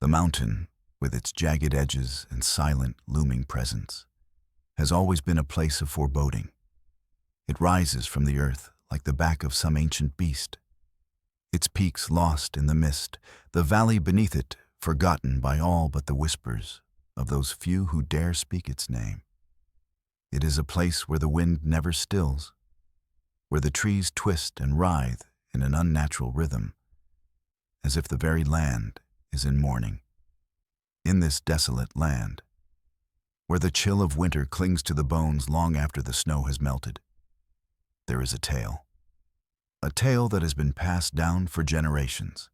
The mountain, with its jagged edges and silent, looming presence, has always been a place of foreboding. It rises from the earth like the back of some ancient beast, its peaks lost in the mist, the valley beneath it forgotten by all but the whispers of those few who dare speak its name. It is a place where the wind never stills, where the trees twist and writhe in an unnatural rhythm, as if the very land is in mourning. In this desolate land, where the chill of winter clings to the bones long after the snow has melted, there is a tale that has been passed down for generations,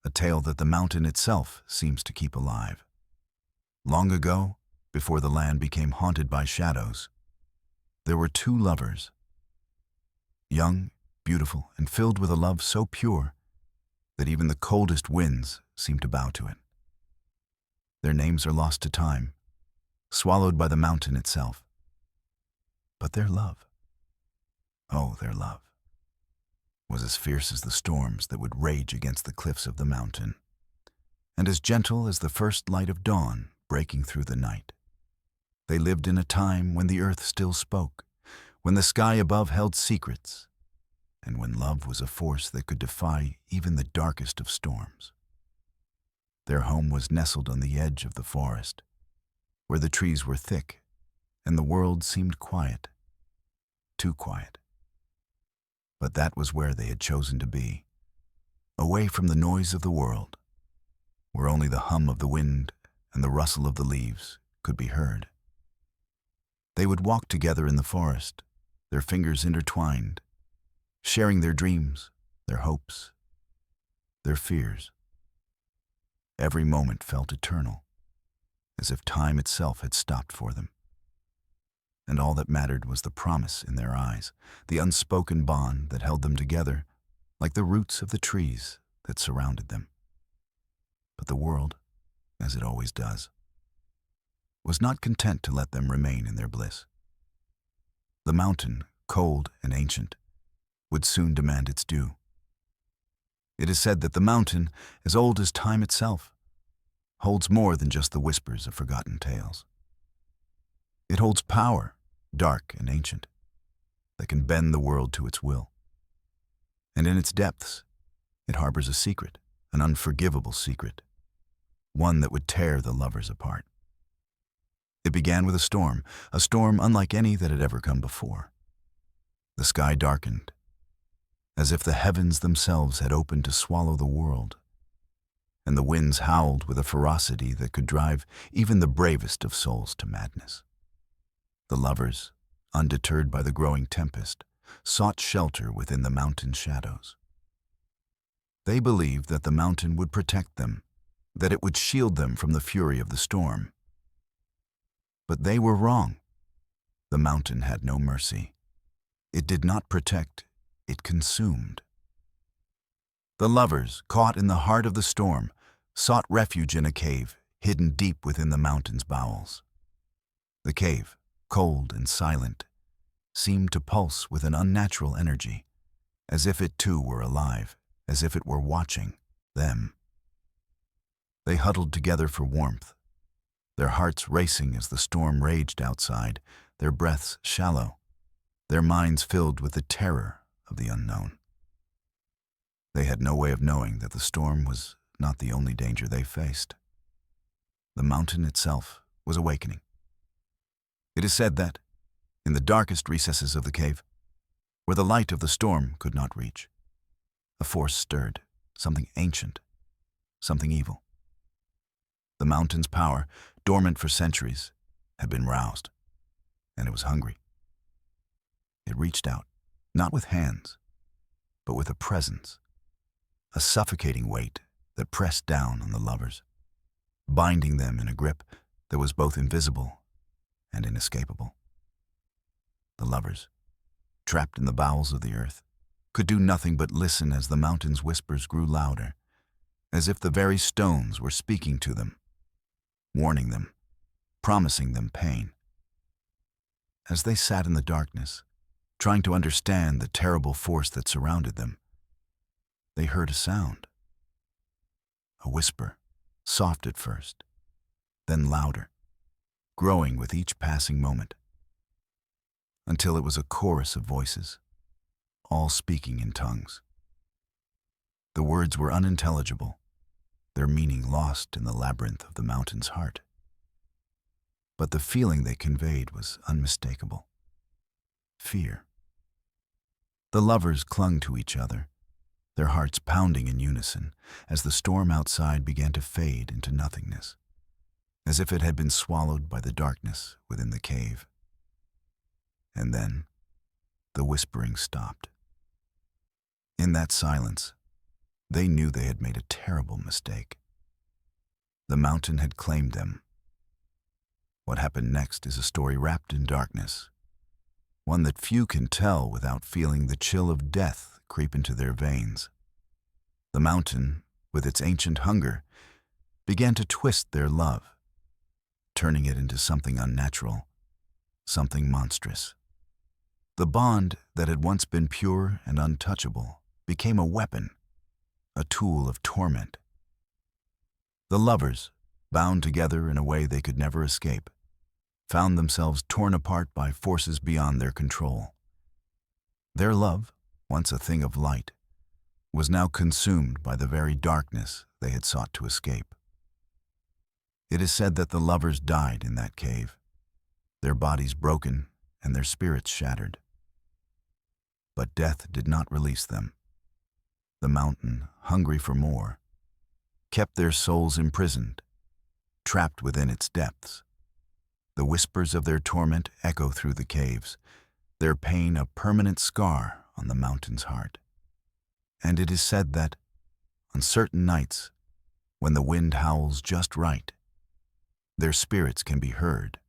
a tale that the mountain itself seems to keep alive. Long ago, before the land became haunted by shadows, there were two lovers, young, beautiful, and filled with a love so pure that even the coldest winds seem to bow to it. Their names are lost to time, swallowed by the mountain itself. But their love, oh, their love, was as fierce as the storms that would rage against the cliffs of the mountain, and as gentle as the first light of dawn breaking through the night. They lived in a time when the earth still spoke, when the sky above held secrets, and when love was a force that could defy even the darkest of storms. Their home was nestled on the edge of the forest, where the trees were thick and the world seemed quiet, too quiet. But that was where they had chosen to be, away from the noise of the world, where only the hum of the wind and the rustle of the leaves could be heard. They would walk together in the forest, their fingers intertwined, sharing their dreams, their hopes, their fears. Every moment felt eternal, as if time itself had stopped for them. And all that mattered was the promise in their eyes, the unspoken bond that held them together, like the roots of the trees that surrounded them. But the world, as it always does, was not content to let them remain in their bliss. The mountain, cold and ancient, would soon demand its due. It is said that the mountain, as old as time itself, holds more than just the whispers of forgotten tales. It holds power, dark and ancient, that can bend the world to its will. And in its depths, it harbors a secret, an unforgivable secret, one that would tear the lovers apart. It began with a storm unlike any that had ever come before. The sky darkened, as if the heavens themselves had opened to swallow the world, and the winds howled with a ferocity that could drive even the bravest of souls to madness. The lovers, undeterred by the growing tempest, sought shelter within the mountain shadows. They believed that the mountain would protect them, that it would shield them from the fury of the storm. But they were wrong. The mountain had no mercy. It did not protect, it consumed. The lovers, caught in the heart of the storm, sought refuge in a cave hidden deep within the mountain's bowels. The cave, cold and silent, seemed to pulse with an unnatural energy, as if it too were alive, as if it were watching them. They huddled together for warmth, their hearts racing as the storm raged outside, their breaths shallow, their minds filled with the terror of the unknown. They had no way of knowing that the storm was not the only danger they faced. The mountain itself was awakening. It is said that, in the darkest recesses of the cave, where the light of the storm could not reach, a force stirred, something ancient, something evil. The mountain's power, dormant for centuries, had been roused, and it was hungry. It reached out, not with hands, but with a presence, a suffocating weight that pressed down on the lovers, binding them in a grip that was both invisible and inescapable. The lovers, trapped in the bowels of the earth, could do nothing but listen as the mountain's whispers grew louder, as if the very stones were speaking to them, warning them, promising them pain. As they sat in the darkness, trying to understand the terrible force that surrounded them, they heard a sound, a whisper, soft at first, then louder, growing with each passing moment, until it was a chorus of voices, all speaking in tongues. The words were unintelligible, their meaning lost in the labyrinth of the mountain's heart. But the feeling they conveyed was unmistakable: fear. The lovers clung to each other, their hearts pounding in unison as the storm outside began to fade into nothingness, as if it had been swallowed by the darkness within the cave. And then the whispering stopped. In that silence, they knew they had made a terrible mistake. The mountain had claimed them. What happened next is a story wrapped in darkness, one that few can tell without feeling the chill of death creep into their veins. The mountain, with its ancient hunger, began to twist their love, turning it into something unnatural, something monstrous. The bond that had once been pure and untouchable became a weapon, a tool of torment. The lovers, bound together in a way they could never escape, found themselves torn apart by forces beyond their control. Their love, once a thing of light, was now consumed by the very darkness they had sought to escape. It is said that the lovers died in that cave, their bodies broken and their spirits shattered. But death did not release them. The mountain, hungry for more, kept their souls imprisoned, trapped within its depths. The whispers of their torment echo through the caves, their pain a permanent scar on the mountain's heart. And it is said that, on certain nights, when the wind howls just right, their spirits can be heard,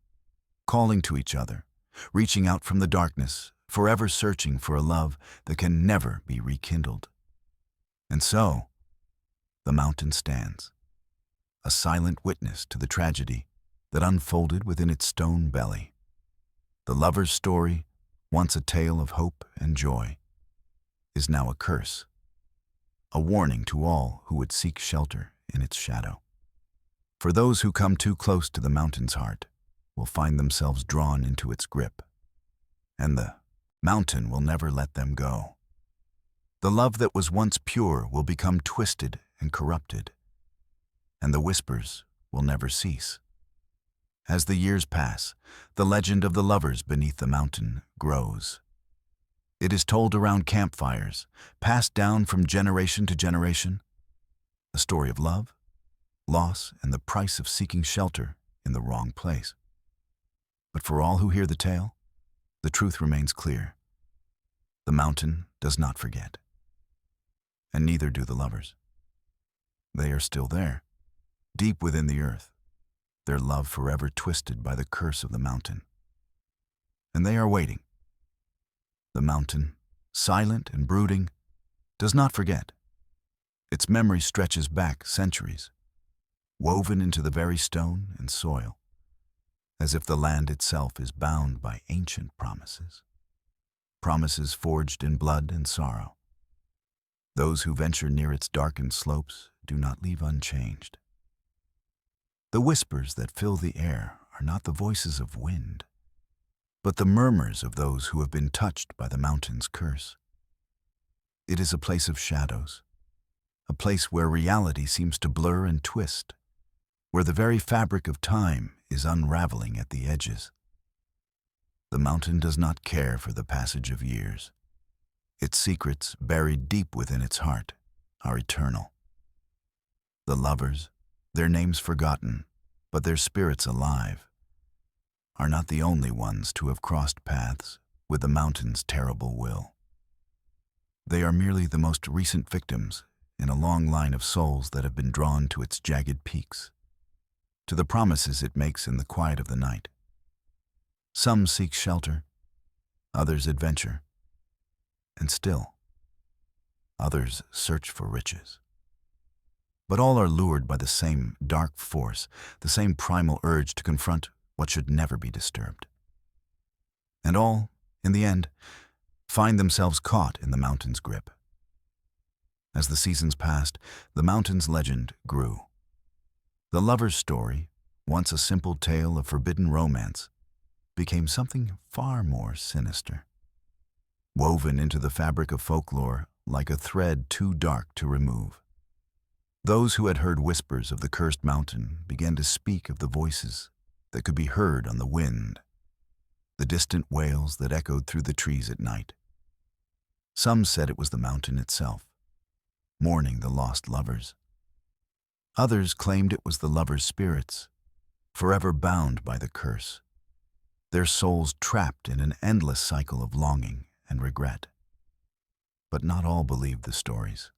calling to each other, reaching out from the darkness, forever searching for a love that can never be rekindled. And so, the mountain stands, a silent witness to the tragedy that unfolded within its stone belly. The lover's story, once a tale of hope and joy, is now a curse, a warning to all who would seek shelter in its shadow. For those who come too close to the mountain's heart will find themselves drawn into its grip, and the mountain will never let them go. The love that was once pure will become twisted and corrupted, and the whispers will never cease. As the years pass, the legend of the lovers beneath the mountain grows. It is told around campfires, passed down from generation to generation, a story of love, loss, and the price of seeking shelter in the wrong place. But for all who hear the tale, the truth remains clear. The mountain does not forget, and neither do the lovers. They are still there, deep within the earth, their love forever twisted by the curse of the mountain. And they are waiting. The mountain, silent and brooding, does not forget. Its memory stretches back centuries, woven into the very stone and soil, as if the land itself is bound by ancient promises, promises forged in blood and sorrow. Those who venture near its darkened slopes do not leave unchanged. The whispers that fill the air are not the voices of wind, but the murmurs of those who have been touched by the mountain's curse. It is a place of shadows, a place where reality seems to blur and twist, where the very fabric of time is unraveling at the edges. The mountain does not care for the passage of years. Its secrets, buried deep within its heart, are eternal. The lovers, their names forgotten, but their spirits alive, are not the only ones to have crossed paths with the mountain's terrible will. They are merely the most recent victims in a long line of souls that have been drawn to its jagged peaks, to the promises it makes in the quiet of the night. Some seek shelter, others adventure, and still, others search for riches. But all are lured by the same dark force, the same primal urge to confront what should never be disturbed. And all, in the end, find themselves caught in the mountain's grip. As the seasons passed, the mountain's legend grew. The lover's story, once a simple tale of forbidden romance, became something far more sinister. Woven into the fabric of folklore like a thread too dark to remove. Those who had heard whispers of the cursed mountain began to speak of the voices that could be heard on the wind, the distant wails that echoed through the trees at night. Some said it was the mountain itself, mourning the lost lovers. Others claimed it was the lovers' spirits, forever bound by the curse, their souls trapped in an endless cycle of longing and regret. But not all believed the stories.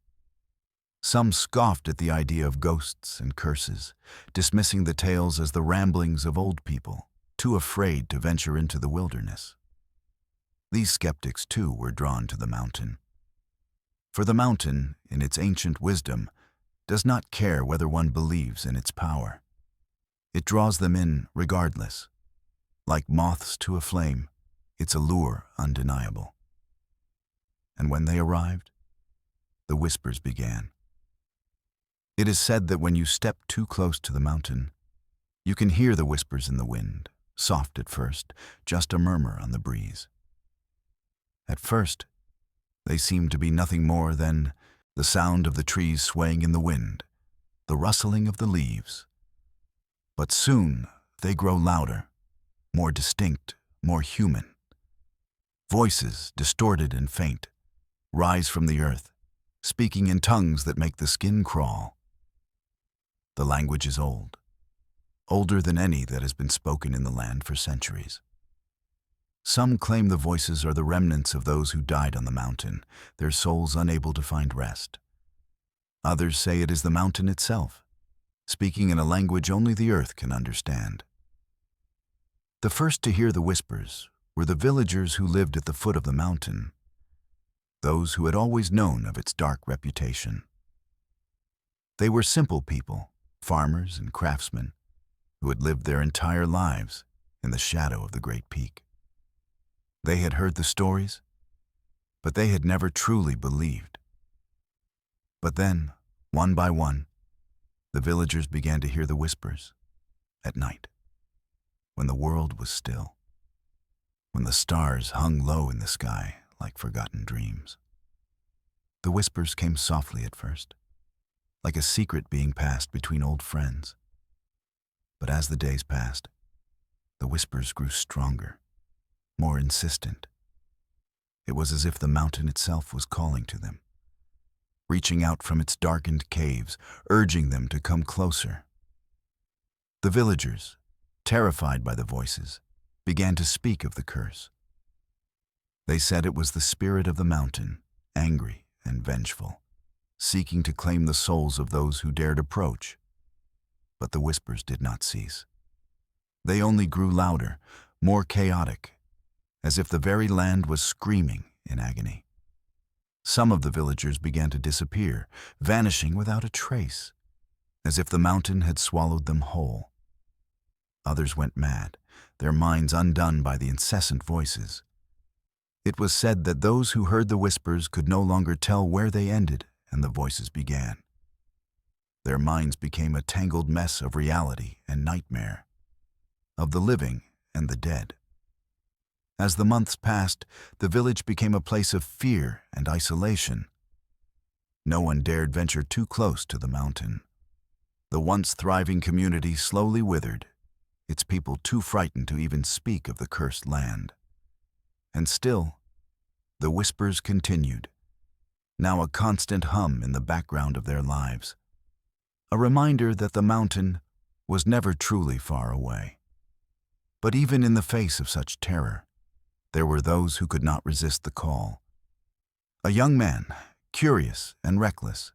Some scoffed at the idea of ghosts and curses, dismissing the tales as the ramblings of old people, too afraid to venture into the wilderness. These skeptics, too, were drawn to the mountain. For the mountain, in its ancient wisdom, does not care whether one believes in its power. It draws them in regardless. Like moths to a flame, its allure undeniable. And when they arrived, the whispers began. It is said that when you step too close to the mountain, you can hear the whispers in the wind, soft at first, just a murmur on the breeze. At first, they seem to be nothing more than the sound of the trees swaying in the wind, the rustling of the leaves. But soon they grow louder, more distinct, more human. Voices, distorted and faint, rise from the earth, speaking in tongues that make the skin crawl. The language is old, older than any that has been spoken in the land for centuries. Some claim the voices are the remnants of those who died on the mountain, their souls unable to find rest. Others say it is the mountain itself, speaking in a language only the earth can understand. The first to hear the whispers were the villagers who lived at the foot of the mountain, those who had always known of its dark reputation. They were simple people, farmers and craftsmen, who had lived their entire lives in the shadow of the great peak. They had heard the stories, but they had never truly believed. But then, one by one, the villagers began to hear the whispers at night, when the world was still, when the stars hung low in the sky like forgotten dreams. The whispers came softly at first, like a secret being passed between old friends. But as the days passed, the whispers grew stronger, more insistent. It was as if the mountain itself was calling to them, reaching out from its darkened caves, urging them to come closer. The villagers, terrified by the voices, began to speak of the curse. They said it was the spirit of the mountain, angry and vengeful, seeking to claim the souls of those who dared approach. But the whispers did not cease. They only grew louder, more chaotic, as if the very land was screaming in agony. Some of the villagers began to disappear, vanishing without a trace, as if the mountain had swallowed them whole. Others went mad, their minds undone by the incessant voices. It was said that those who heard the whispers could no longer tell where they ended and the voices began. Their minds became a tangled mess of reality and nightmare, of the living and the dead. As the months passed, the village became a place of fear and isolation. No one dared venture too close to the mountain. The once thriving community slowly withered, its people too frightened to even speak of the cursed land. And still, the whispers continued, now a constant hum in the background of their lives, a reminder that the mountain was never truly far away. But even in the face of such terror, there were those who could not resist the call. A young man, curious and reckless,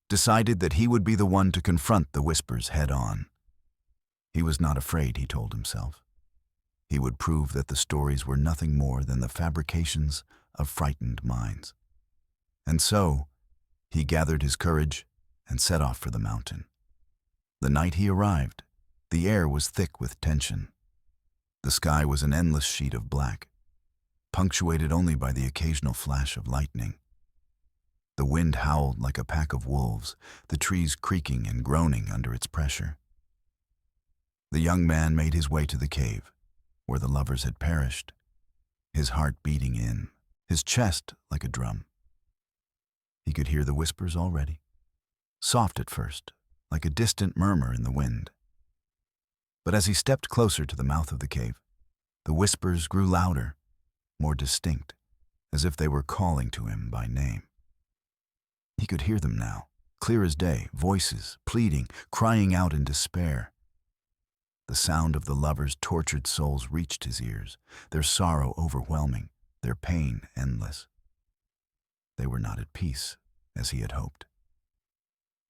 decided that he would be the one to confront the whispers head-on. He was not afraid, he told himself. He would prove that the stories were nothing more than the fabrications of frightened minds. And so, he gathered his courage and set off for the mountain. The night he arrived, the air was thick with tension. The sky was an endless sheet of black, punctuated only by the occasional flash of lightning. The wind howled like a pack of wolves, the trees creaking and groaning under its pressure. The young man made his way to the cave, where the lovers had perished, his heart beating in, his chest like a drum. He could hear the whispers already, soft at first, like a distant murmur in the wind. But as he stepped closer to the mouth of the cave, the whispers grew louder, more distinct, as if they were calling to him by name. He could hear them now, clear as day, voices, pleading, crying out in despair. The sound of the lovers' tortured souls reached his ears, their sorrow overwhelming, their pain endless. They were not at peace, as he had hoped.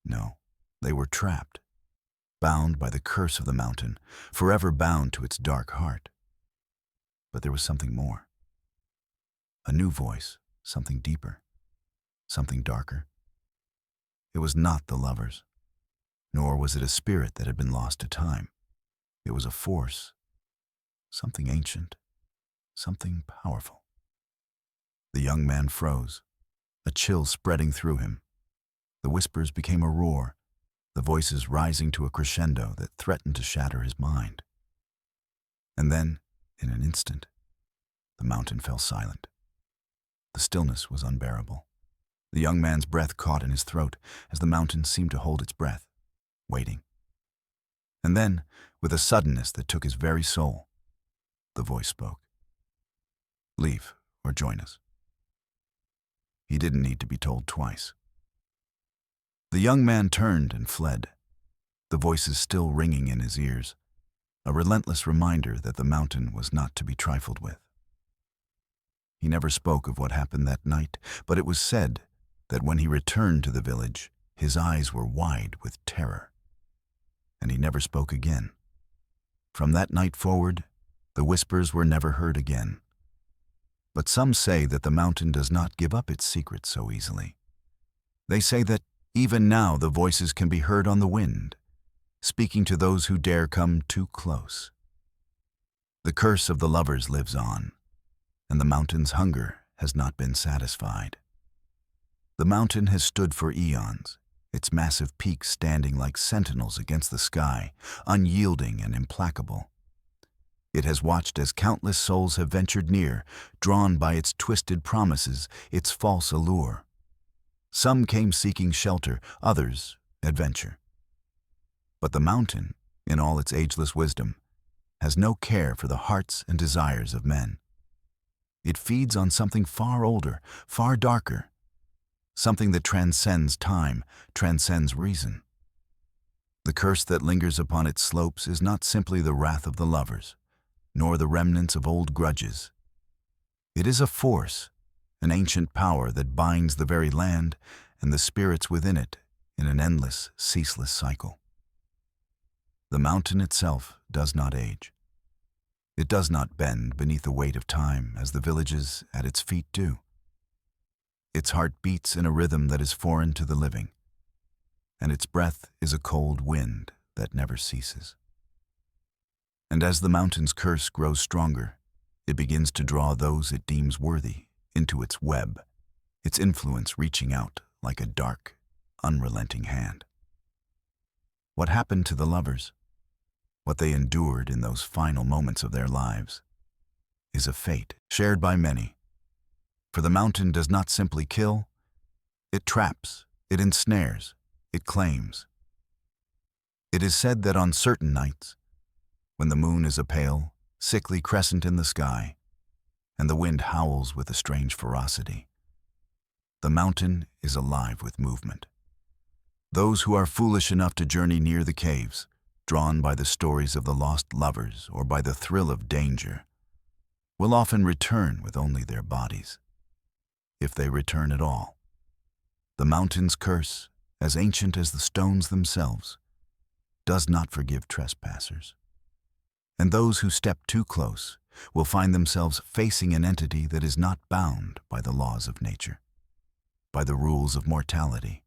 No, they were trapped, bound by the curse of the mountain, forever bound to its dark heart. But there was something more. A new voice, something deeper, something darker. It was not the lovers, nor was it a spirit that had been lost to time. It was a force, something ancient, something powerful. The young man froze, a chill spreading through him. The whispers became a roar, the voices rising to a crescendo that threatened to shatter his mind. And then, in an instant, the mountain fell silent. The stillness was unbearable. The young man's breath caught in his throat as the mountain seemed to hold its breath, waiting. And then, with a suddenness that took his very soul, the voice spoke. Leave or join us. He didn't need to be told twice. The young man turned and fled, the voices still ringing in his ears, a relentless reminder that the mountain was not to be trifled with. He never spoke of what happened that night, but it was said that when he returned to the village, his eyes were wide with terror. And he never spoke again. From that night forward, the whispers were never heard again. But some say that the mountain does not give up its secrets so easily. They say that even now the voices can be heard on the wind, speaking to those who dare come too close. The curse of the lovers lives on, and the mountain's hunger has not been satisfied. The mountain has stood for eons, its massive peaks standing like sentinels against the sky, unyielding and implacable. It has watched as countless souls have ventured near, drawn by its twisted promises, its false allure. Some came seeking shelter, others adventure. But the mountain, in all its ageless wisdom, has no care for the hearts and desires of men. It feeds on something far older, far darker, something that transcends time, transcends reason. The curse that lingers upon its slopes is not simply the wrath of the lovers, nor the remnants of old grudges. It is a force, an ancient power that binds the very land and the spirits within it in an endless, ceaseless cycle. The mountain itself does not age. It does not bend beneath the weight of time as the villages at its feet do. Its heart beats in a rhythm that is foreign to the living, and its breath is a cold wind that never ceases. And as the mountain's curse grows stronger, it begins to draw those it deems worthy into its web, its influence reaching out like a dark, unrelenting hand. What happened to the lovers, what they endured in those final moments of their lives, is a fate shared by many. For the mountain does not simply kill, it traps, it ensnares, it claims. It is said that on certain nights, when the moon is a pale, sickly crescent in the sky, and the wind howls with a strange ferocity, the mountain is alive with movement. Those who are foolish enough to journey near the caves, drawn by the stories of the lost lovers or by the thrill of danger, will often return with only their bodies, if they return at all. The mountain's curse, as ancient as the stones themselves, does not forgive trespassers. And those who step too close will find themselves facing an entity that is not bound by the laws of nature, by the rules of mortality.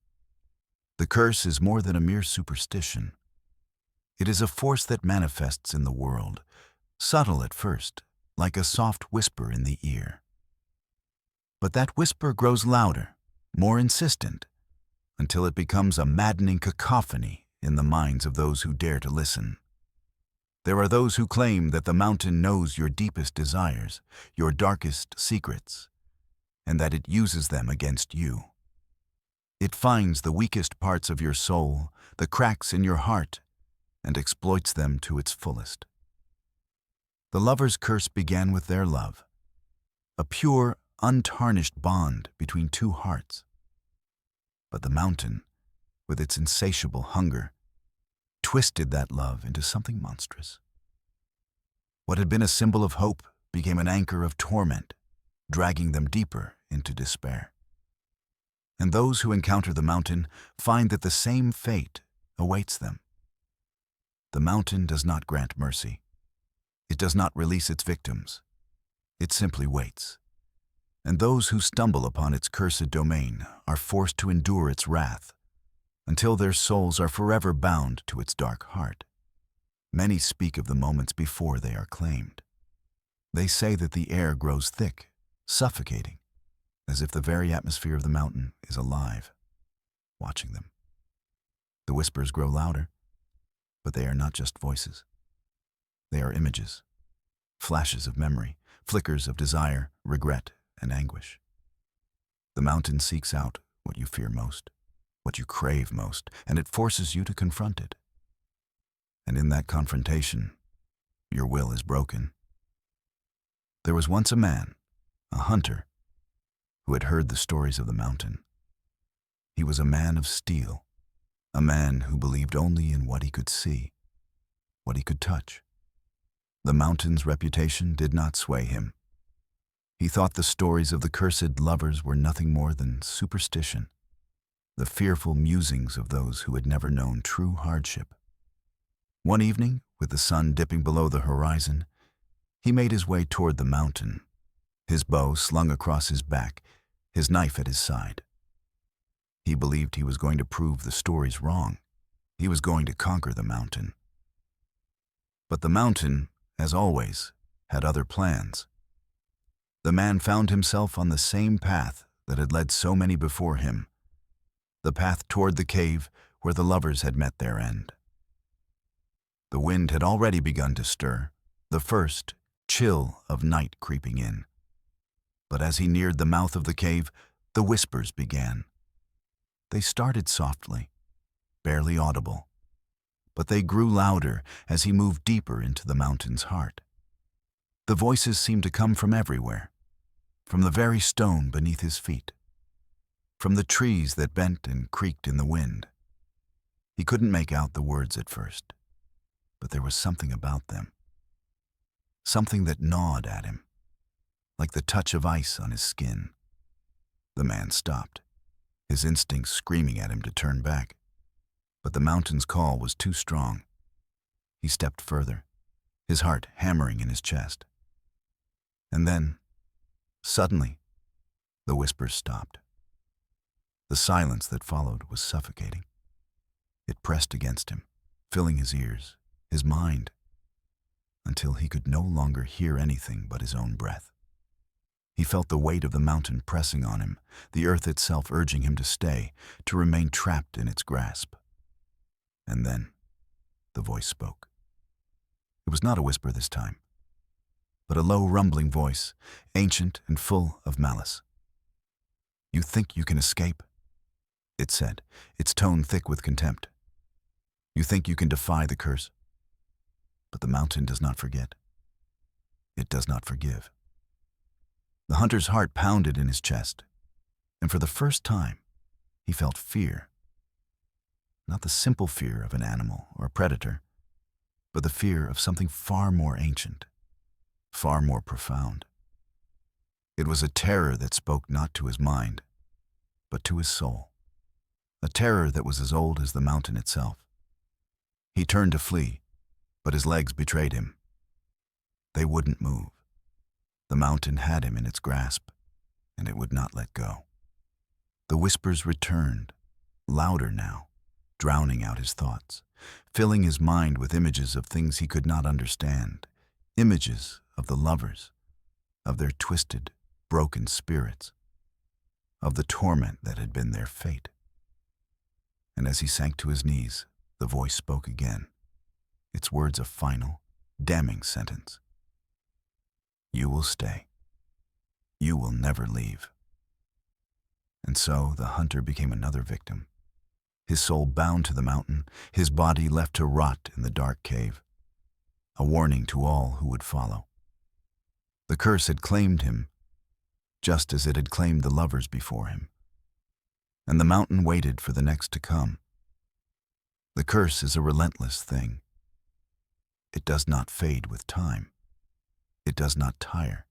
The curse is more than a mere superstition. It is a force that manifests in the world, subtle at first, like a soft whisper in the ear. But that whisper grows louder, more insistent, until it becomes a maddening cacophony in the minds of those who dare to listen. There are those who claim that the mountain knows your deepest desires, your darkest secrets, and that it uses them against you. It finds the weakest parts of your soul, the cracks in your heart, and exploits them to its fullest. The lover's curse began with their love, a pure, untarnished bond between two hearts. But the mountain, with its insatiable hunger, twisted that love into something monstrous. What had been a symbol of hope became an anchor of torment, dragging them deeper into despair. And those who encounter the mountain find that the same fate awaits them. The mountain does not grant mercy. It does not release its victims. It simply waits. And those who stumble upon its cursed domain are forced to endure its wrath until their souls are forever bound to its dark heart. Many speak of the moments before they are claimed. They say that the air grows thick, suffocating, as if the very atmosphere of the mountain is alive, watching them. The whispers grow louder, but they are not just voices. They are images, flashes of memory, flickers of desire, regret, and anguish. The mountain seeks out what you fear most, what you crave most, and it forces you to confront it. And in that confrontation, your will is broken. There was once a man, a hunter, who had heard the stories of the mountain. He was a man of steel, a man who believed only in what he could see, what he could touch. The mountain's reputation did not sway him. He thought the stories of the cursed lovers were nothing more than superstition, the fearful musings of those who had never known true hardship. One evening, with the sun dipping below the horizon, he made his way toward the mountain, his bow slung across his back, his knife at his side. He believed he was going to prove the stories wrong. He was going to conquer the mountain. But the mountain, as always, had other plans. The man found himself on the same path that had led so many before him, the path toward the cave where the lovers had met their end. The wind had already begun to stir, the first chill of night creeping in. But as he neared the mouth of the cave, the whispers began. They started softly, barely audible, but they grew louder as he moved deeper into the mountain's heart. The voices seemed to come from everywhere, from the very stone beneath his feet, from the trees that bent and creaked in the wind. He couldn't make out the words at first, but there was something about them, something that gnawed at him, like the touch of ice on his skin. The man stopped, his instincts screaming at him to turn back, but the mountain's call was too strong. He stepped further, his heart hammering in his chest. And then, suddenly, the whispers stopped. The silence that followed was suffocating. It pressed against him, filling his ears, his mind, until he could no longer hear anything but his own breath. He felt the weight of the mountain pressing on him, the earth itself urging him to stay, to remain trapped in its grasp. And then, the voice spoke. It was not a whisper this time, but a low, rumbling voice, ancient and full of malice. "You think you can escape?" it said, its tone thick with contempt. "You think you can defy the curse? But the mountain does not forget. It does not forgive." The hunter's heart pounded in his chest, and for the first time, he felt fear. Not the simple fear of an animal or a predator, but the fear of something far more ancient, far more profound. It was a terror that spoke not to his mind, but to his soul, a terror that was as old as the mountain itself. He turned to flee, but his legs betrayed him. They wouldn't move. The mountain had him in its grasp, and it would not let go. The whispers returned, louder now, drowning out his thoughts, filling his mind with images of things he could not understand, images of the lovers, of their twisted, broken spirits. of the torment that had been their fate. And as he sank to his knees, the voice spoke again, its words a final, damning sentence. You will stay. You will never leave. And so the hunter became another victim, his soul bound to the mountain, his body left to rot in the dark cave, a warning to all who would follow. The curse had claimed him, just as it had claimed the lovers before him, and the mountain waited for the next to come. The curse is a relentless thing. It does not fade with time. It does not tire.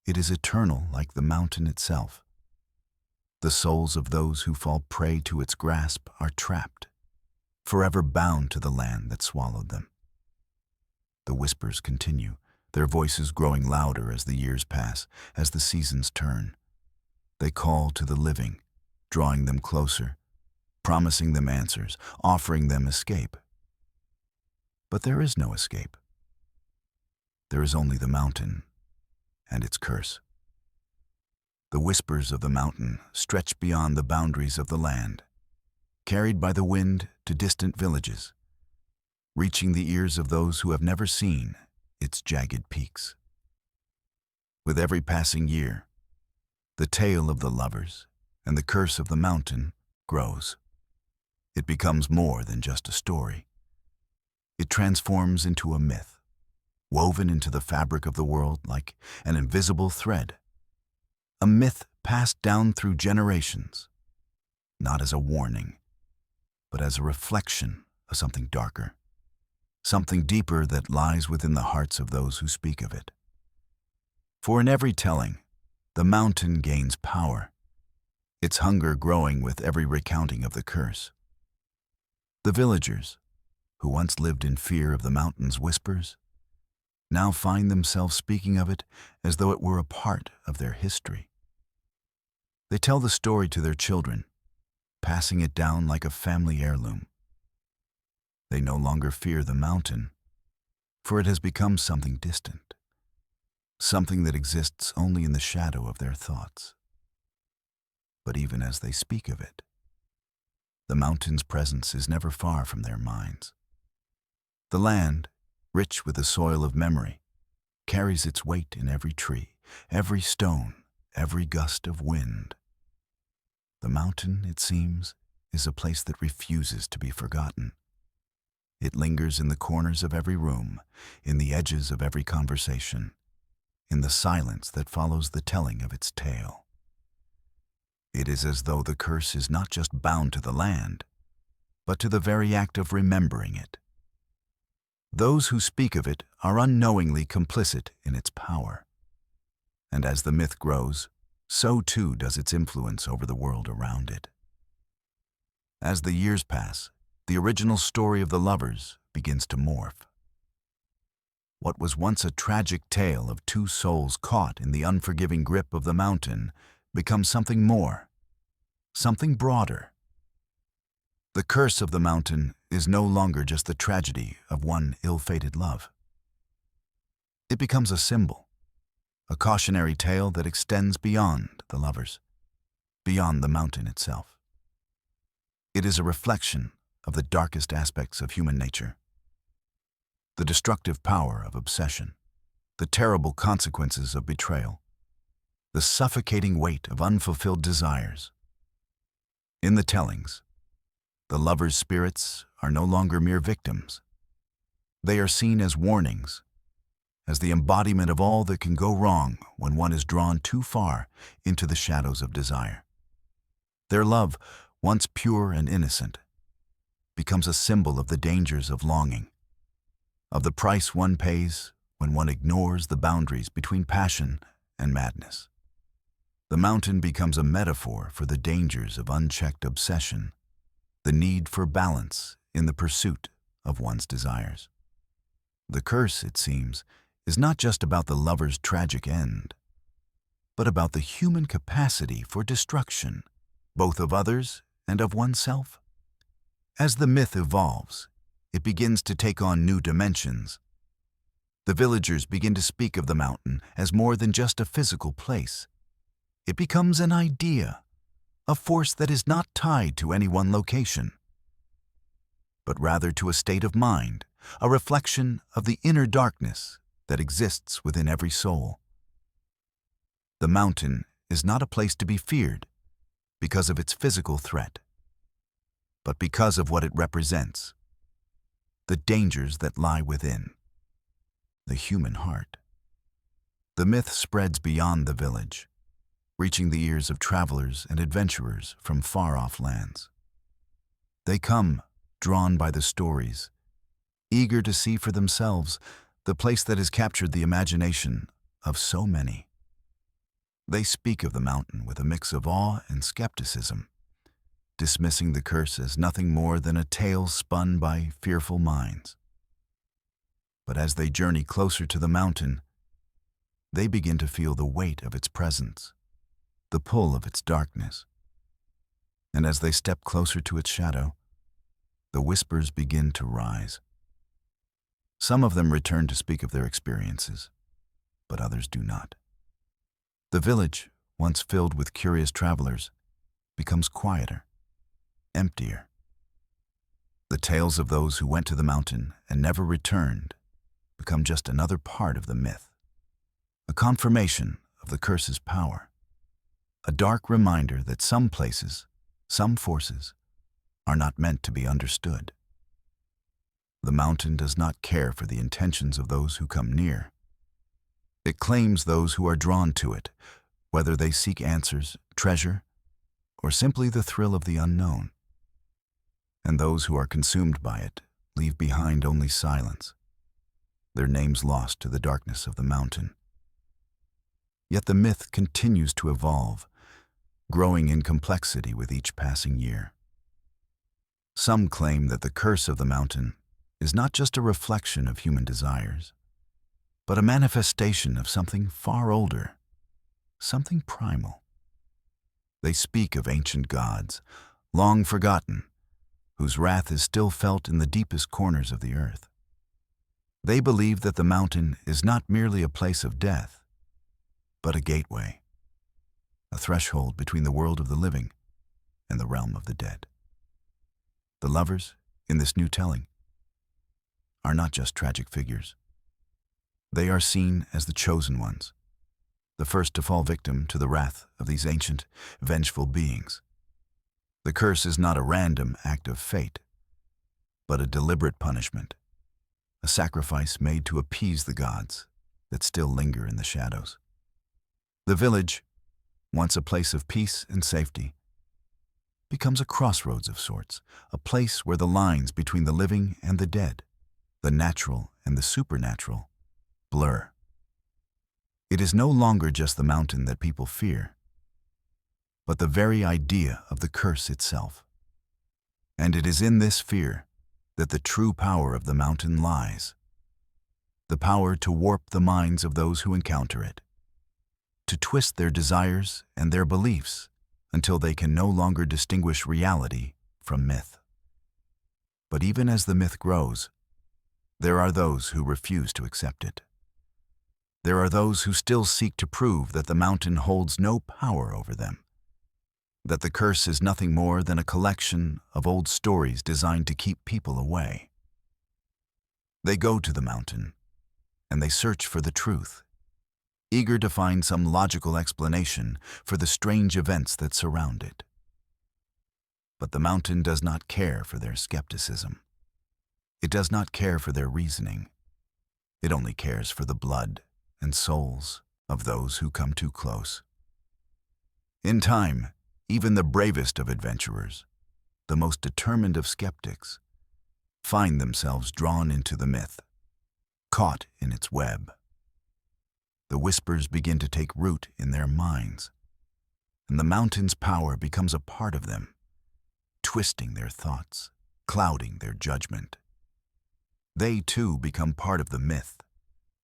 It is eternal like the mountain itself. The souls of those who fall prey to its grasp are trapped, forever bound to the land that swallowed them. The whispers continue, their voices growing louder as the years pass, as the seasons turn. They call to the living, drawing them closer, promising them answers, offering them escape. But there is no escape. There is only the mountain and its curse. The whispers of the mountain stretch beyond the boundaries of the land, carried by the wind to distant villages, reaching the ears of those who have never seen its jagged peaks. With every passing year, the tale of the lovers and the curse of the mountain grows. It becomes more than just a story. It transforms into a myth, woven into the fabric of the world like an invisible thread. A myth passed down through generations, not as a warning, but as a reflection of something darker, something deeper that lies within the hearts of those who speak of it. For in every telling, the mountain gains power, its hunger growing with every recounting of the curse. The villagers, who once lived in fear of the mountain's whispers, now find themselves speaking of it as though it were a part of their history. They tell the story to their children, passing it down like a family heirloom. They no longer fear the mountain, for it has become something distant, something that exists only in the shadow of their thoughts. But even as they speak of it, the mountain's presence is never far from their minds. The land, rich with the soil of memory, carries its weight in every tree, every stone, every gust of wind. The mountain, it seems, is a place that refuses to be forgotten. It lingers in the corners of every room, in the edges of every conversation, in the silence that follows the telling of its tale. It is as though the curse is not just bound to the land, but to the very act of remembering it. Those who speak of it are unknowingly complicit in its power. And as the myth grows, so too does its influence over the world around it. As the years pass, the original story of the lovers begins to morph. What was once a tragic tale of two souls caught in the unforgiving grip of the mountain becomes something more, something broader. The curse of the mountain is no longer just the tragedy of one ill-fated love. It becomes a symbol, a cautionary tale that extends beyond the lovers, beyond the mountain itself. It is a reflection of the darkest aspects of human nature, the destructive power of obsession, the terrible consequences of betrayal, the suffocating weight of unfulfilled desires. In the tellings, the lovers' spirits are no longer mere victims. They are seen as warnings, as the embodiment of all that can go wrong when one is drawn too far into the shadows of desire. Their love, once pure and innocent, becomes a symbol of the dangers of longing, of the price one pays when one ignores the boundaries between passion and madness. The mountain becomes a metaphor for the dangers of unchecked obsession, the need for balance in the pursuit of one's desires. The curse, it seems, is not just about the lover's tragic end, but about the human capacity for destruction, both of others and of oneself. As the myth evolves, it begins to take on new dimensions. The villagers begin to speak of the mountain as more than just a physical place. It becomes an idea, a force that is not tied to any one location, but rather to a state of mind, a reflection of the inner darkness that exists within every soul. The mountain is not a place to be feared because of its physical threat, but because of what it represents, the dangers that lie within, the human heart. The myth spreads beyond the village, reaching the ears of travelers and adventurers from far-off lands. They come, drawn by the stories, eager to see for themselves the place that has captured the imagination of so many. They speak of the mountain with a mix of awe and skepticism, dismissing the curse as nothing more than a tale spun by fearful minds. But as they journey closer to the mountain, they begin to feel the weight of its presence, the pull of its darkness. And as they step closer to its shadow, the whispers begin to rise. Some of them return to speak of their experiences, but others do not. The village, once filled with curious travelers, becomes quieter, emptier. The tales of those who went to the mountain and never returned become just another part of the myth, a confirmation of the curse's power, a dark reminder that some places, some forces, are not meant to be understood. The mountain does not care for the intentions of those who come near. It claims those who are drawn to it, whether they seek answers, treasure, or simply the thrill of the unknown. And those who are consumed by it leave behind only silence, their names lost to the darkness of the mountain. Yet the myth continues to evolve, growing in complexity with each passing year. Some claim that the curse of the mountain is not just a reflection of human desires, but a manifestation of something far older, something primal. They speak of ancient gods, long forgotten, whose wrath is still felt in the deepest corners of the earth. They believe that the mountain is not merely a place of death, but a gateway, a threshold between the world of the living and the realm of the dead. The lovers, in this new telling, are not just tragic figures. They are seen as the chosen ones, the first to fall victim to the wrath of these ancient, vengeful beings. The curse is not a random act of fate, but a deliberate punishment, a sacrifice made to appease the gods that still linger in the shadows. The village, once a place of peace and safety, becomes a crossroads of sorts, a place where the lines between the living and the dead, the natural and the supernatural, blur. It is no longer just the mountain that people fear, but the very idea of the curse itself. And it is in this fear that the true power of the mountain lies, the power to warp the minds of those who encounter it, to twist their desires and their beliefs until they can no longer distinguish reality from myth. But even as the myth grows, there are those who refuse to accept it. There are those who still seek to prove that the mountain holds no power over them, that the curse is nothing more than a collection of old stories designed to keep people away. They go to the mountain, and they search for the truth, eager to find some logical explanation for the strange events that surround it. But the mountain does not care for their skepticism. It does not care for their reasoning. It only cares for the blood and souls of those who come too close. In time, even the bravest of adventurers, the most determined of skeptics, find themselves drawn into the myth, caught in its web. The whispers begin to take root in their minds, and the mountain's power becomes a part of them, twisting their thoughts, clouding their judgment. They too become part of the myth,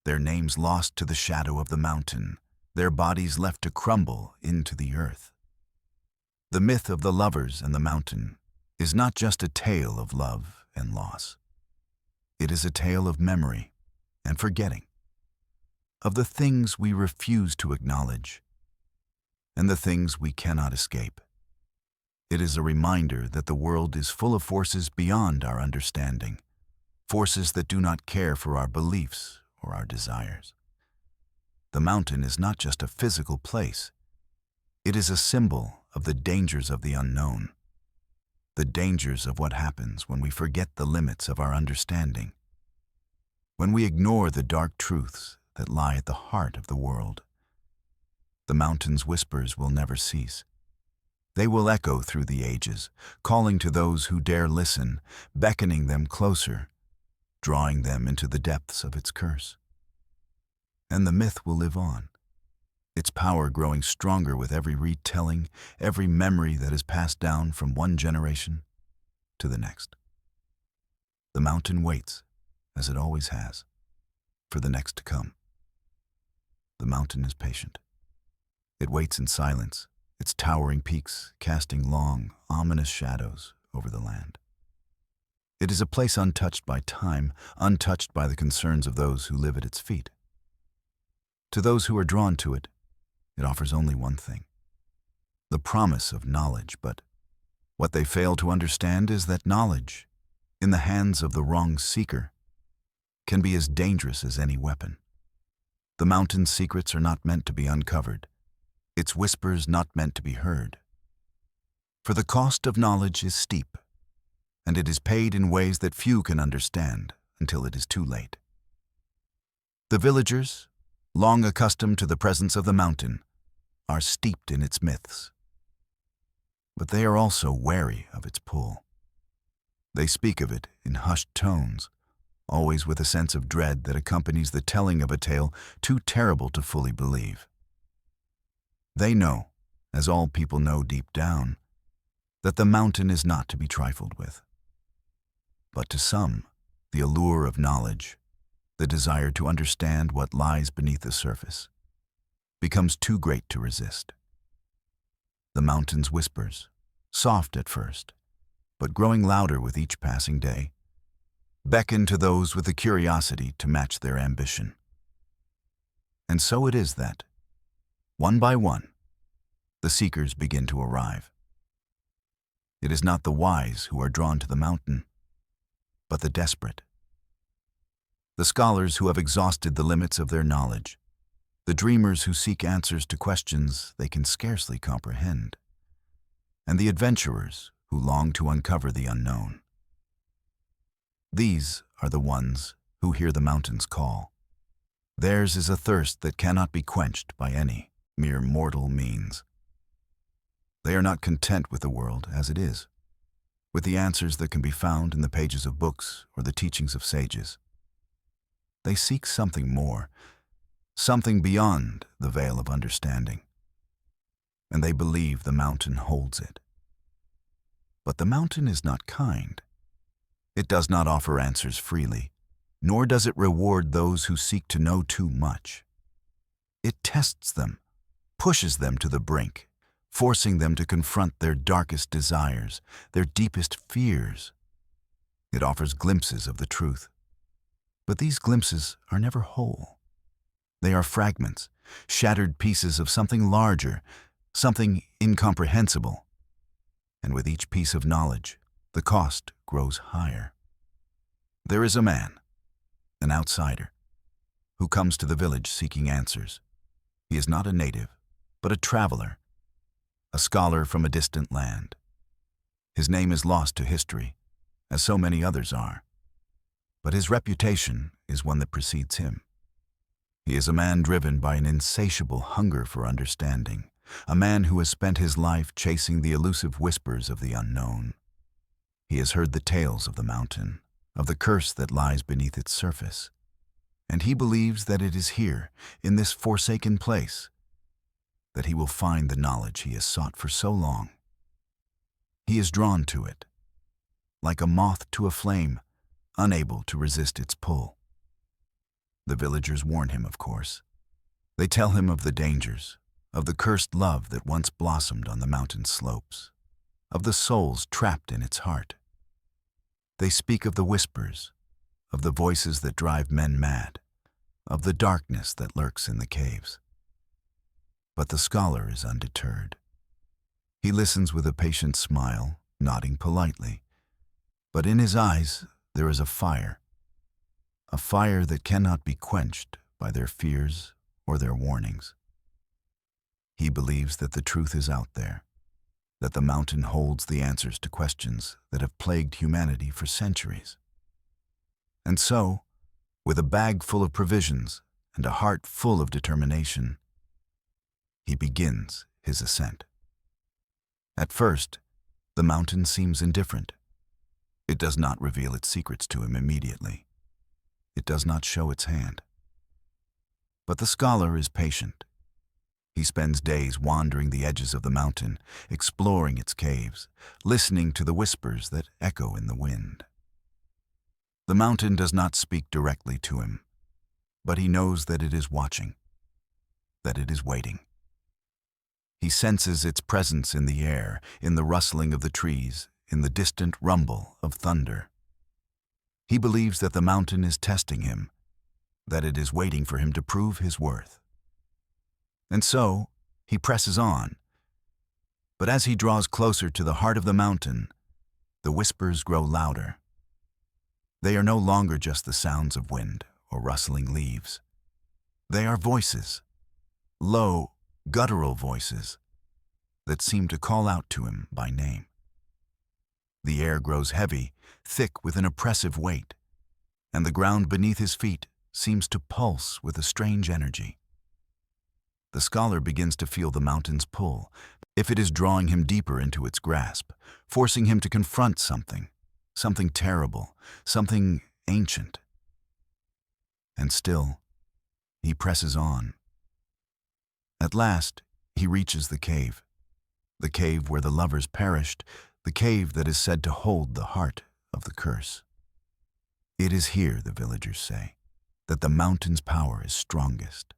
their names lost to the shadow of the mountain, their bodies left to crumble into the earth. The myth of the lovers and the mountain is not just a tale of love and loss. It is a tale of memory and forgetting, of the things we refuse to acknowledge, and the things we cannot escape. It is a reminder that the world is full of forces beyond our understanding, forces that do not care for our beliefs or our desires. The mountain is not just a physical place. It is a symbol of the dangers of the unknown, the dangers of what happens when we forget the limits of our understanding, when we ignore the dark truths that lie at the heart of the world. The mountain's whispers will never cease. They will echo through the ages, calling to those who dare listen, beckoning them closer, drawing them into the depths of its curse. And the myth will live on, its power growing stronger with every retelling, every memory that is passed down from one generation to the next. The mountain waits, as it always has, for the next to come. The mountain is patient. It waits in silence, its towering peaks casting long, ominous shadows over the land. It is a place untouched by time, untouched by the concerns of those who live at its feet. To those who are drawn to it, it offers only one thing: the promise of knowledge. But what they fail to understand is that knowledge, in the hands of the wrong seeker, can be as dangerous as any weapon. The mountain's secrets are not meant to be uncovered, its whispers not meant to be heard. For the cost of knowledge is steep, and it is paid in ways that few can understand until it is too late. The villagers, long accustomed to the presence of the mountain, are steeped in its myths. But they are also wary of its pull. They speak of it in hushed tones, always with a sense of dread that accompanies the telling of a tale too terrible to fully believe. They know, as all people know deep down, that the mountain is not to be trifled with. But to some, the allure of knowledge, the desire to understand what lies beneath the surface, becomes too great to resist. The mountain's whispers, soft at first, but growing louder with each passing day, beckon to those with the curiosity to match their ambition. And so it is that, one by one, the seekers begin to arrive. It is not the wise who are drawn to the mountain, but the desperate. The scholars who have exhausted the limits of their knowledge, the dreamers who seek answers to questions they can scarcely comprehend, and the adventurers who long to uncover the unknown. These are the ones who hear the mountain's call. Theirs is a thirst that cannot be quenched by any mere mortal means. They are not content with the world as it is, with the answers that can be found in the pages of books or the teachings of sages. They seek something more, something beyond the veil of understanding, and they believe the mountain holds it. But the mountain is not kind. It does not offer answers freely, nor does it reward those who seek to know too much. It tests them, pushes them to the brink, forcing them to confront their darkest desires, their deepest fears. It offers glimpses of the truth, but these glimpses are never whole. They are fragments, shattered pieces of something larger, something incomprehensible. And with each piece of knowledge, the cost grows higher. There is a man, an outsider, who comes to the village seeking answers. He is not a native, but a traveler, a scholar from a distant land. His name is lost to history, as so many others are, but his reputation is one that precedes him. He is a man driven by an insatiable hunger for understanding, a man who has spent his life chasing the elusive whispers of the unknown. He has heard the tales of the mountain, of the curse that lies beneath its surface, and he believes that it is here, in this forsaken place, that he will find the knowledge he has sought for so long. He is drawn to it, like a moth to a flame, unable to resist its pull. The villagers warn him, of course. They tell him of the dangers, of the cursed love that once blossomed on the mountain slopes, of the souls trapped in its heart. They speak of the whispers, of the voices that drive men mad, of the darkness that lurks in the caves. But the scholar is undeterred. He listens with a patient smile, nodding politely. But in his eyes there is a fire that cannot be quenched by their fears or their warnings. He believes that the truth is out there, that the mountain holds the answers to questions that have plagued humanity for centuries. And so, with a bag full of provisions and a heart full of determination, he begins his ascent. At first, the mountain seems indifferent. It does not reveal its secrets to him immediately. It does not show its hand. But the scholar is patient. He spends days wandering the edges of the mountain, exploring its caves, listening to the whispers that echo in the wind. The mountain does not speak directly to him, but he knows that it is watching, that it is waiting. He senses its presence in the air, in the rustling of the trees, in the distant rumble of thunder. He believes that the mountain is testing him, that it is waiting for him to prove his worth. And so, he presses on. But as he draws closer to the heart of the mountain, the whispers grow louder. They are no longer just the sounds of wind or rustling leaves. They are voices, low, guttural voices, that seem to call out to him by name. The air grows heavy, thick with an oppressive weight, and the ground beneath his feet seems to pulse with a strange energy. The scholar begins to feel the mountain's pull, if it is drawing him deeper into its grasp, forcing him to confront something terrible, something ancient. And still, he presses on. At last, he reaches the cave where the lovers perished, the cave that is said to hold the heart of the curse. It is here, the villagers say, that the mountain's power is strongest.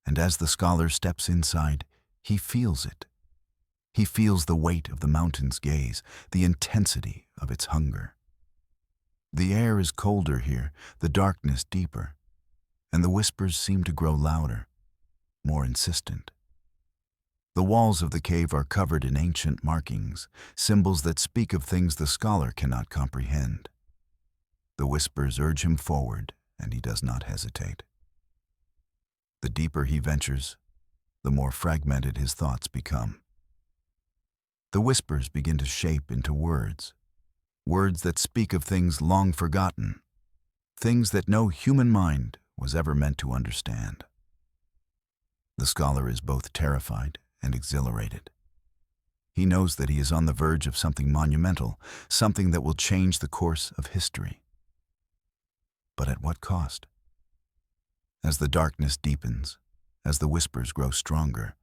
And as the scholar steps inside, he feels it. He feels the weight of the mountain's gaze, the intensity of its hunger. The air is colder here, the darkness deeper, and the whispers seem to grow louder, more insistent. The walls of the cave are covered in ancient markings, symbols that speak of things the scholar cannot comprehend. The whispers urge him forward, and he does not hesitate. The deeper he ventures, the more fragmented his thoughts become. The whispers begin to shape into words that speak of things long forgotten, things that no human mind was ever meant to understand. The scholar is both terrified and exhilarated. He knows that he is on the verge of something monumental, something that will change the course of history. But at what cost? As the darkness deepens, as the whispers grow stronger,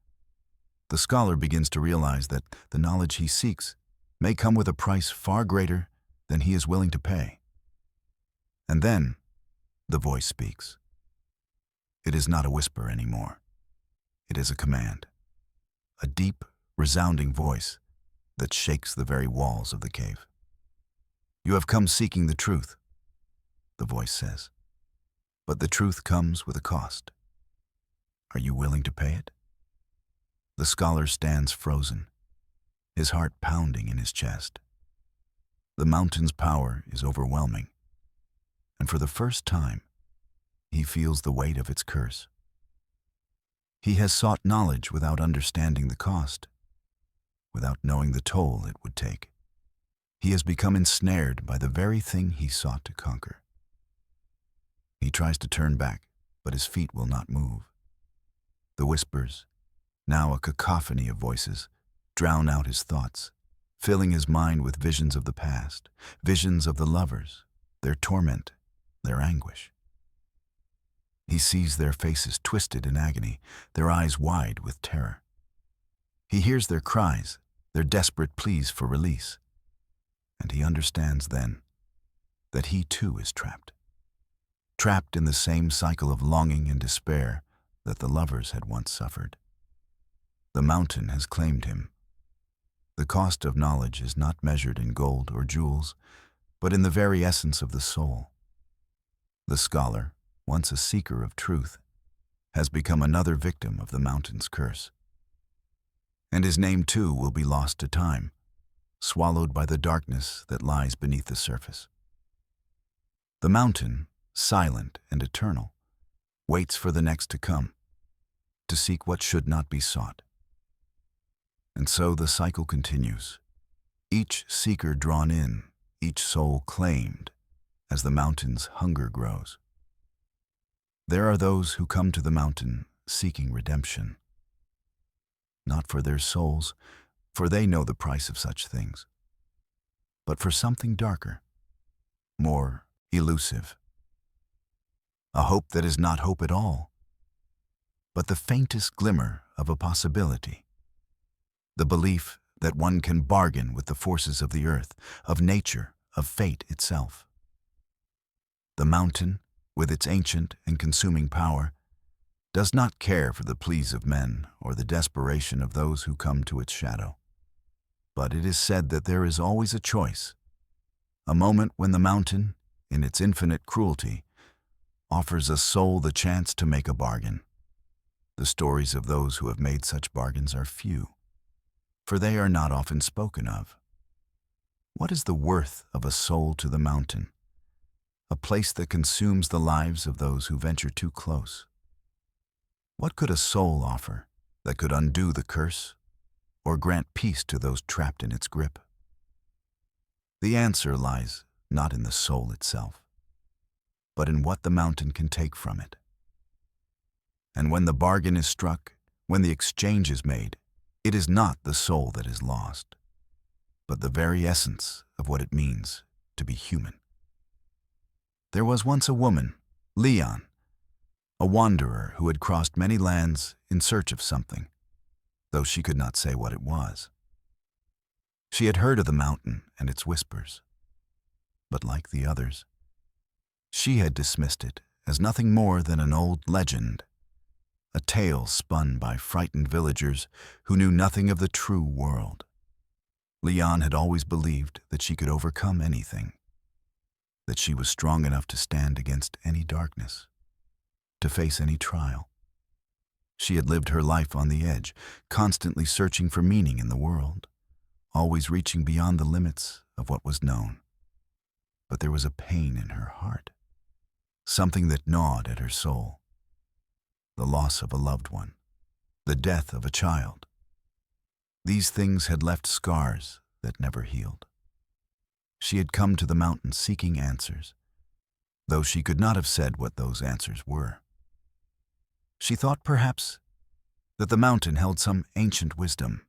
the scholar begins to realize that the knowledge he seeks may come with a price far greater than he is willing to pay. And then, the voice speaks. It is not a whisper anymore. It is a command, a deep, resounding voice that shakes the very walls of the cave. "You have come seeking the truth," the voice says. "But the truth comes with a cost. Are you willing to pay it?" The scholar stands frozen, his heart pounding in his chest. The mountain's power is overwhelming, and for the first time, he feels the weight of its curse. He has sought knowledge without understanding the cost, without knowing the toll it would take. He has become ensnared by the very thing he sought to conquer. He tries to turn back, but his feet will not move. The whispers, now a cacophony of voices, drown out his thoughts, filling his mind with visions of the past, visions of the lovers, their torment, their anguish. He sees their faces twisted in agony, their eyes wide with terror. He hears their cries, their desperate pleas for release, and he understands then that he too is trapped in the same cycle of longing and despair that the lovers had once suffered. The mountain has claimed him. The cost of knowledge is not measured in gold or jewels, but in the very essence of the soul. The scholar, once a seeker of truth, has become another victim of the mountain's curse. And his name too will be lost to time, swallowed by the darkness that lies beneath the surface. The mountain, silent and eternal, waits for the next to come, to seek what should not be sought. And so the cycle continues, each seeker drawn in, each soul claimed, as the mountain's hunger grows. There are those who come to the mountain seeking redemption, not for their souls, for they know the price of such things, but for something darker, more elusive. A hope that is not hope at all, but the faintest glimmer of a possibility. The belief that one can bargain with the forces of the earth, of nature, of fate itself. The mountain, with its ancient and consuming power, does not care for the pleas of men or the desperation of those who come to its shadow. But it is said that there is always a choice, a moment when the mountain, in its infinite cruelty, offers a soul the chance to make a bargain. The stories of those who have made such bargains are few, for they are not often spoken of. What is the worth of a soul to the mountain, a place that consumes the lives of those who venture too close? What could a soul offer that could undo the curse or grant peace to those trapped in its grip? The answer lies not in the soul itself, but in what the mountain can take from it. And when the bargain is struck, when the exchange is made, it is not the soul that is lost, but the very essence of what it means to be human. There was once a woman, Leon, a wanderer who had crossed many lands in search of something, though she could not say what it was. She had heard of the mountain and its whispers, but like the others, she had dismissed it as nothing more than an old legend, a tale spun by frightened villagers who knew nothing of the true world. Leon had always believed that she could overcome anything, that she was strong enough to stand against any darkness, to face any trial. She had lived her life on the edge, constantly searching for meaning in the world, always reaching beyond the limits of what was known. But there was a pain in her heart, something that gnawed at her soul. The loss of a loved one, the death of a child. These things had left scars that never healed. She had come to the mountain seeking answers, though she could not have said what those answers were. She thought perhaps that the mountain held some ancient wisdom,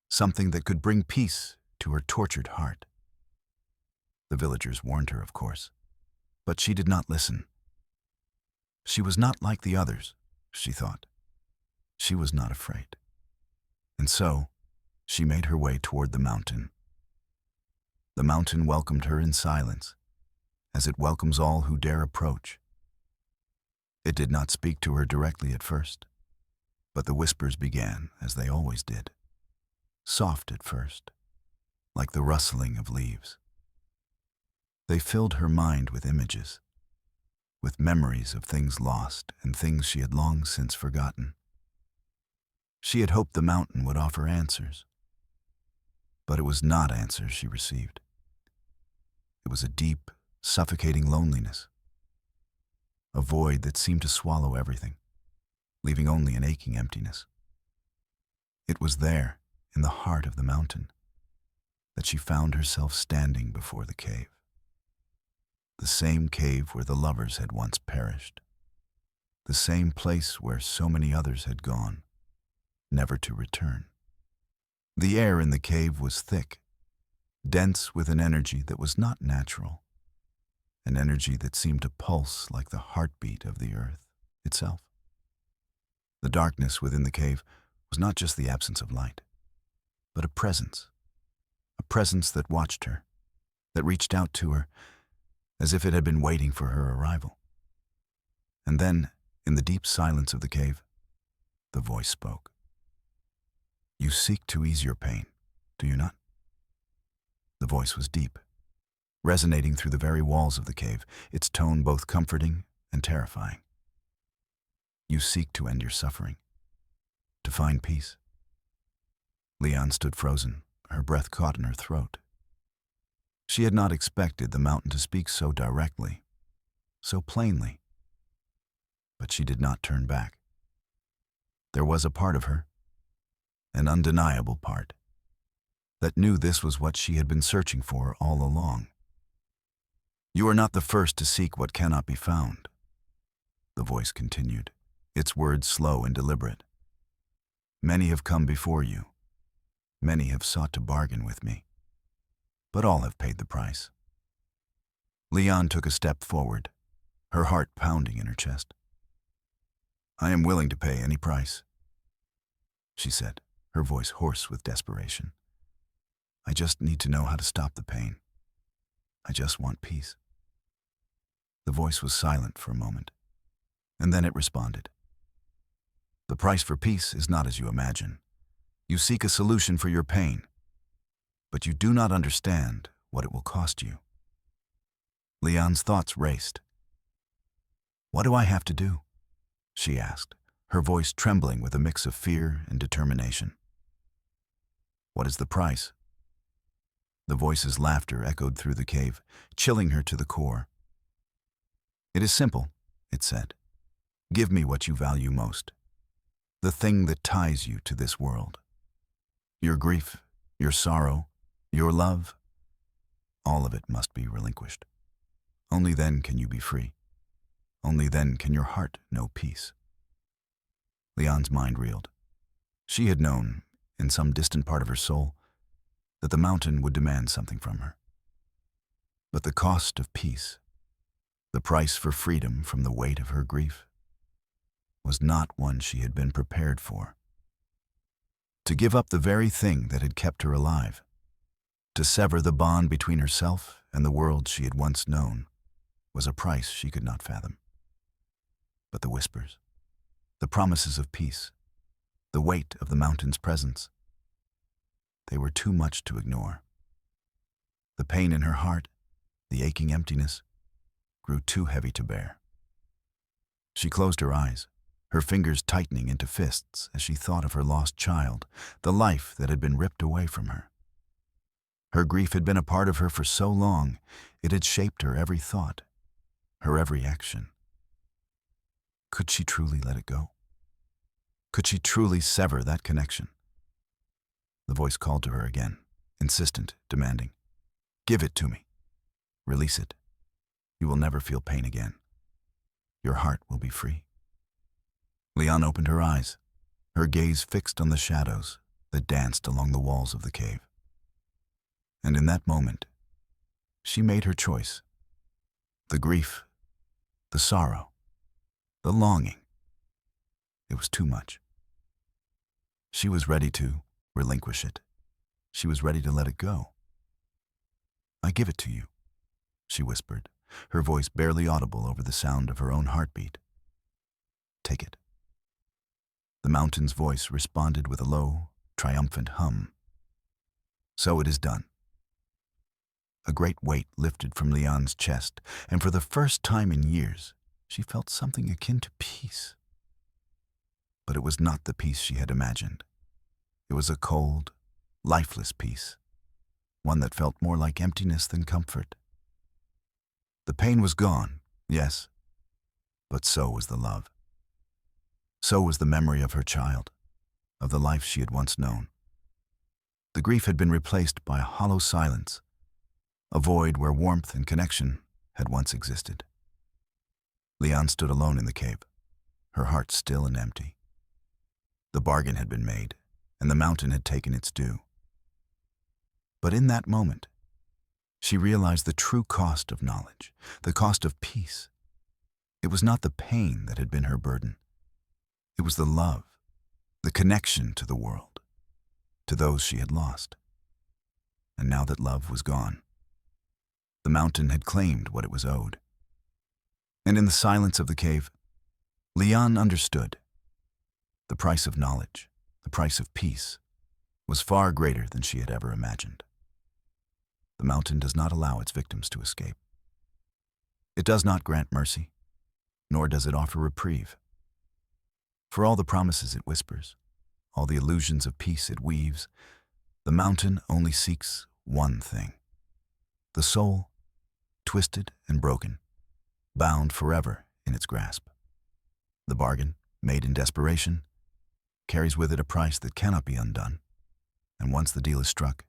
something that could bring peace to her tortured heart. The villagers warned her, of course, but she did not listen. She was not like the others, she thought. She was not afraid. And so, she made her way toward the mountain. The mountain welcomed her in silence, as it welcomes all who dare approach. It did not speak to her directly at first, but the whispers began as they always did, soft at first, like the rustling of leaves. They filled her mind with images, with memories of things lost and things she had long since forgotten. She had hoped the mountain would offer answers, but it was not answers she received. It was a deep, suffocating loneliness, a void that seemed to swallow everything, leaving only an aching emptiness. It was there, in the heart of the mountain, that she found herself standing before the cave. The same cave where the lovers had once perished, the same place where so many others had gone, never to return. The air in the cave was thick, dense with an energy that was not natural, an energy that seemed to pulse like the heartbeat of the earth itself. The darkness within the cave was not just the absence of light, but a presence that watched her, that reached out to her as if it had been waiting for her arrival. And then, in the deep silence of the cave, the voice spoke. "You seek to ease your pain, do you not?" The voice was deep, resonating through the very walls of the cave, its tone both comforting and terrifying. You seek to end your suffering, to find peace. Leon stood frozen, her breath caught in her throat. She had not expected the mountain to speak so directly, so plainly. But she did not turn back. There was a part of her, an undeniable part, that knew this was what she had been searching for all along. You are not the first to seek what cannot be found, the voice continued, its words slow and deliberate. Many have come before you. Many have sought to bargain with me, but all have paid the price. Leon took a step forward, her heart pounding in her chest. I am willing to pay any price, she said, her voice hoarse with desperation. I just need to know how to stop the pain. I just want peace. The voice was silent for a moment, and then it responded. The price for peace is not as you imagine. You seek a solution for your pain, but you do not understand what it will cost you. Leon's thoughts raced. What do I have to do? She asked, her voice trembling with a mix of fear and determination. What is the price? The voice's laughter echoed through the cave, chilling her to the core. It is simple, it said. Give me what you value most, the thing that ties you to this world. Your grief, your sorrow, your love, all of it must be relinquished. Only then can you be free. Only then can your heart know peace. Leon's mind reeled. She had known, in some distant part of her soul, that the mountain would demand something from her. But the cost of peace, the price for freedom from the weight of her grief, was not one she had been prepared for. To give up the very thing that had kept her alive, to sever the bond between herself and the world she had once known, was a price she could not fathom. But the whispers, the promises of peace, the weight of the mountain's presence, they were too much to ignore. The pain in her heart, the aching emptiness, grew too heavy to bear. She closed her eyes, her fingers tightening into fists as she thought of her lost child, the life that had been ripped away from her. Her grief had been a part of her for so long, it had shaped her every thought, her every action. Could she truly let it go? Could she truly sever that connection? The voice called to her again, insistent, demanding. Give it to me. Release it. You will never feel pain again. Your heart will be free. Leon opened her eyes, her gaze fixed on the shadows that danced along the walls of the cave. And in that moment, she made her choice. The grief, the sorrow, the longing. It was too much. She was ready to relinquish it. She was ready to let it go. I give it to you, she whispered, her voice barely audible over the sound of her own heartbeat. Take it. The mountain's voice responded with a low, triumphant hum. So it is done. A great weight lifted from Leon's chest, and for the first time in years, she felt something akin to peace. But it was not the peace she had imagined. It was a cold, lifeless peace, one that felt more like emptiness than comfort. The pain was gone, yes, but so was the love. So was the memory of her child, of the life she had once known. The grief had been replaced by a hollow silence, a void where warmth and connection had once existed. Leon stood alone in the cave, her heart still and empty. The bargain had been made, and the mountain had taken its due. But in that moment, she realized the true cost of knowledge, the cost of peace. It was not the pain that had been her burden. It was the love, the connection to the world, to those she had lost. And now that love was gone, the mountain had claimed what it was owed. And in the silence of the cave, Leon understood. The price of knowledge, the price of peace, was far greater than she had ever imagined. The mountain does not allow its victims to escape. It does not grant mercy, nor does it offer reprieve. For all the promises it whispers, all the illusions of peace it weaves, the mountain only seeks one thing. The soul, twisted and broken, bound forever in its grasp. The bargain, made in desperation, carries with it a price that cannot be undone. And once the deal is struck,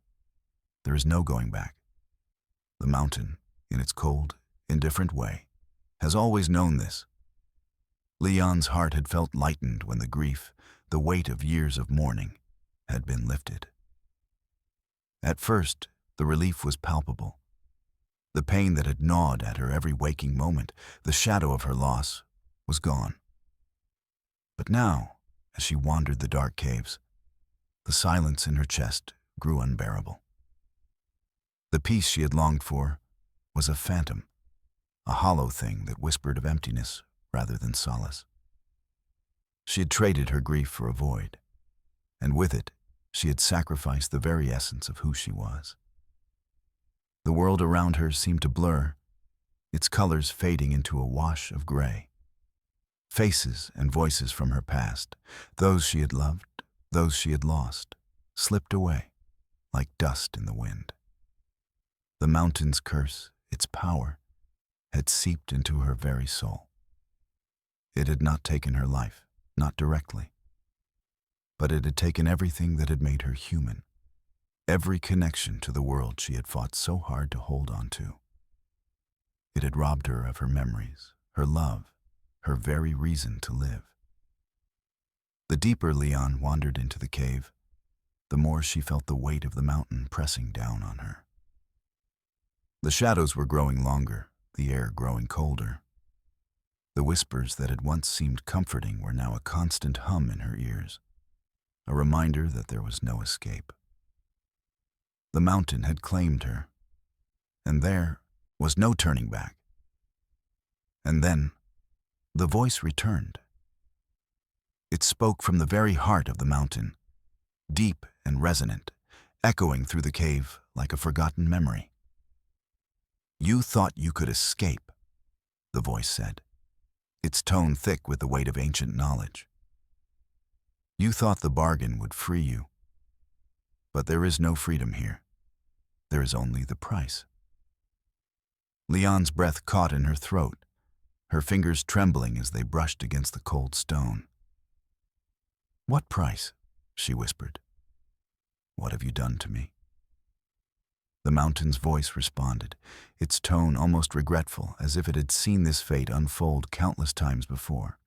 there is no going back. The mountain, in its cold, indifferent way, has always known this. Leon's heart had felt lightened when the grief, the weight of years of mourning, had been lifted. At first, the relief was palpable. The pain that had gnawed at her every waking moment, the shadow of her loss, was gone. But now, as she wandered the dark caves, the silence in her chest grew unbearable. The peace she had longed for was a phantom, a hollow thing that whispered of emptiness rather than solace. She had traded her grief for a void, and with it, she had sacrificed the very essence of who she was. The world around her seemed to blur, its colors fading into a wash of gray. Faces and voices from her past, those she had loved, those she had lost, slipped away like dust in the wind. The mountain's curse, its power, had seeped into her very soul. It had not taken her life, not directly, but it had taken everything that had made her human, every connection to the world she had fought so hard to hold on to. It had robbed her of her memories, her love, her very reason to live. The deeper Leon wandered into the cave, the more she felt the weight of the mountain pressing down on her. The shadows were growing longer, the air growing colder. The whispers that had once seemed comforting were now a constant hum in her ears, a reminder that there was no escape. The mountain had claimed her, and there was no turning back. And then, the voice returned. It spoke from the very heart of the mountain, deep and resonant, echoing through the cave like a forgotten memory. "You thought you could escape," the voice said, its tone thick with the weight of ancient knowledge. "You thought the bargain would free you. But there is no freedom here. There is only the price." Leon's breath caught in her throat, her fingers trembling as they brushed against the cold stone. "What price?" she whispered. "What have you done to me?" The mountain's voice responded, its tone almost regretful, as if it had seen this fate unfold countless times before.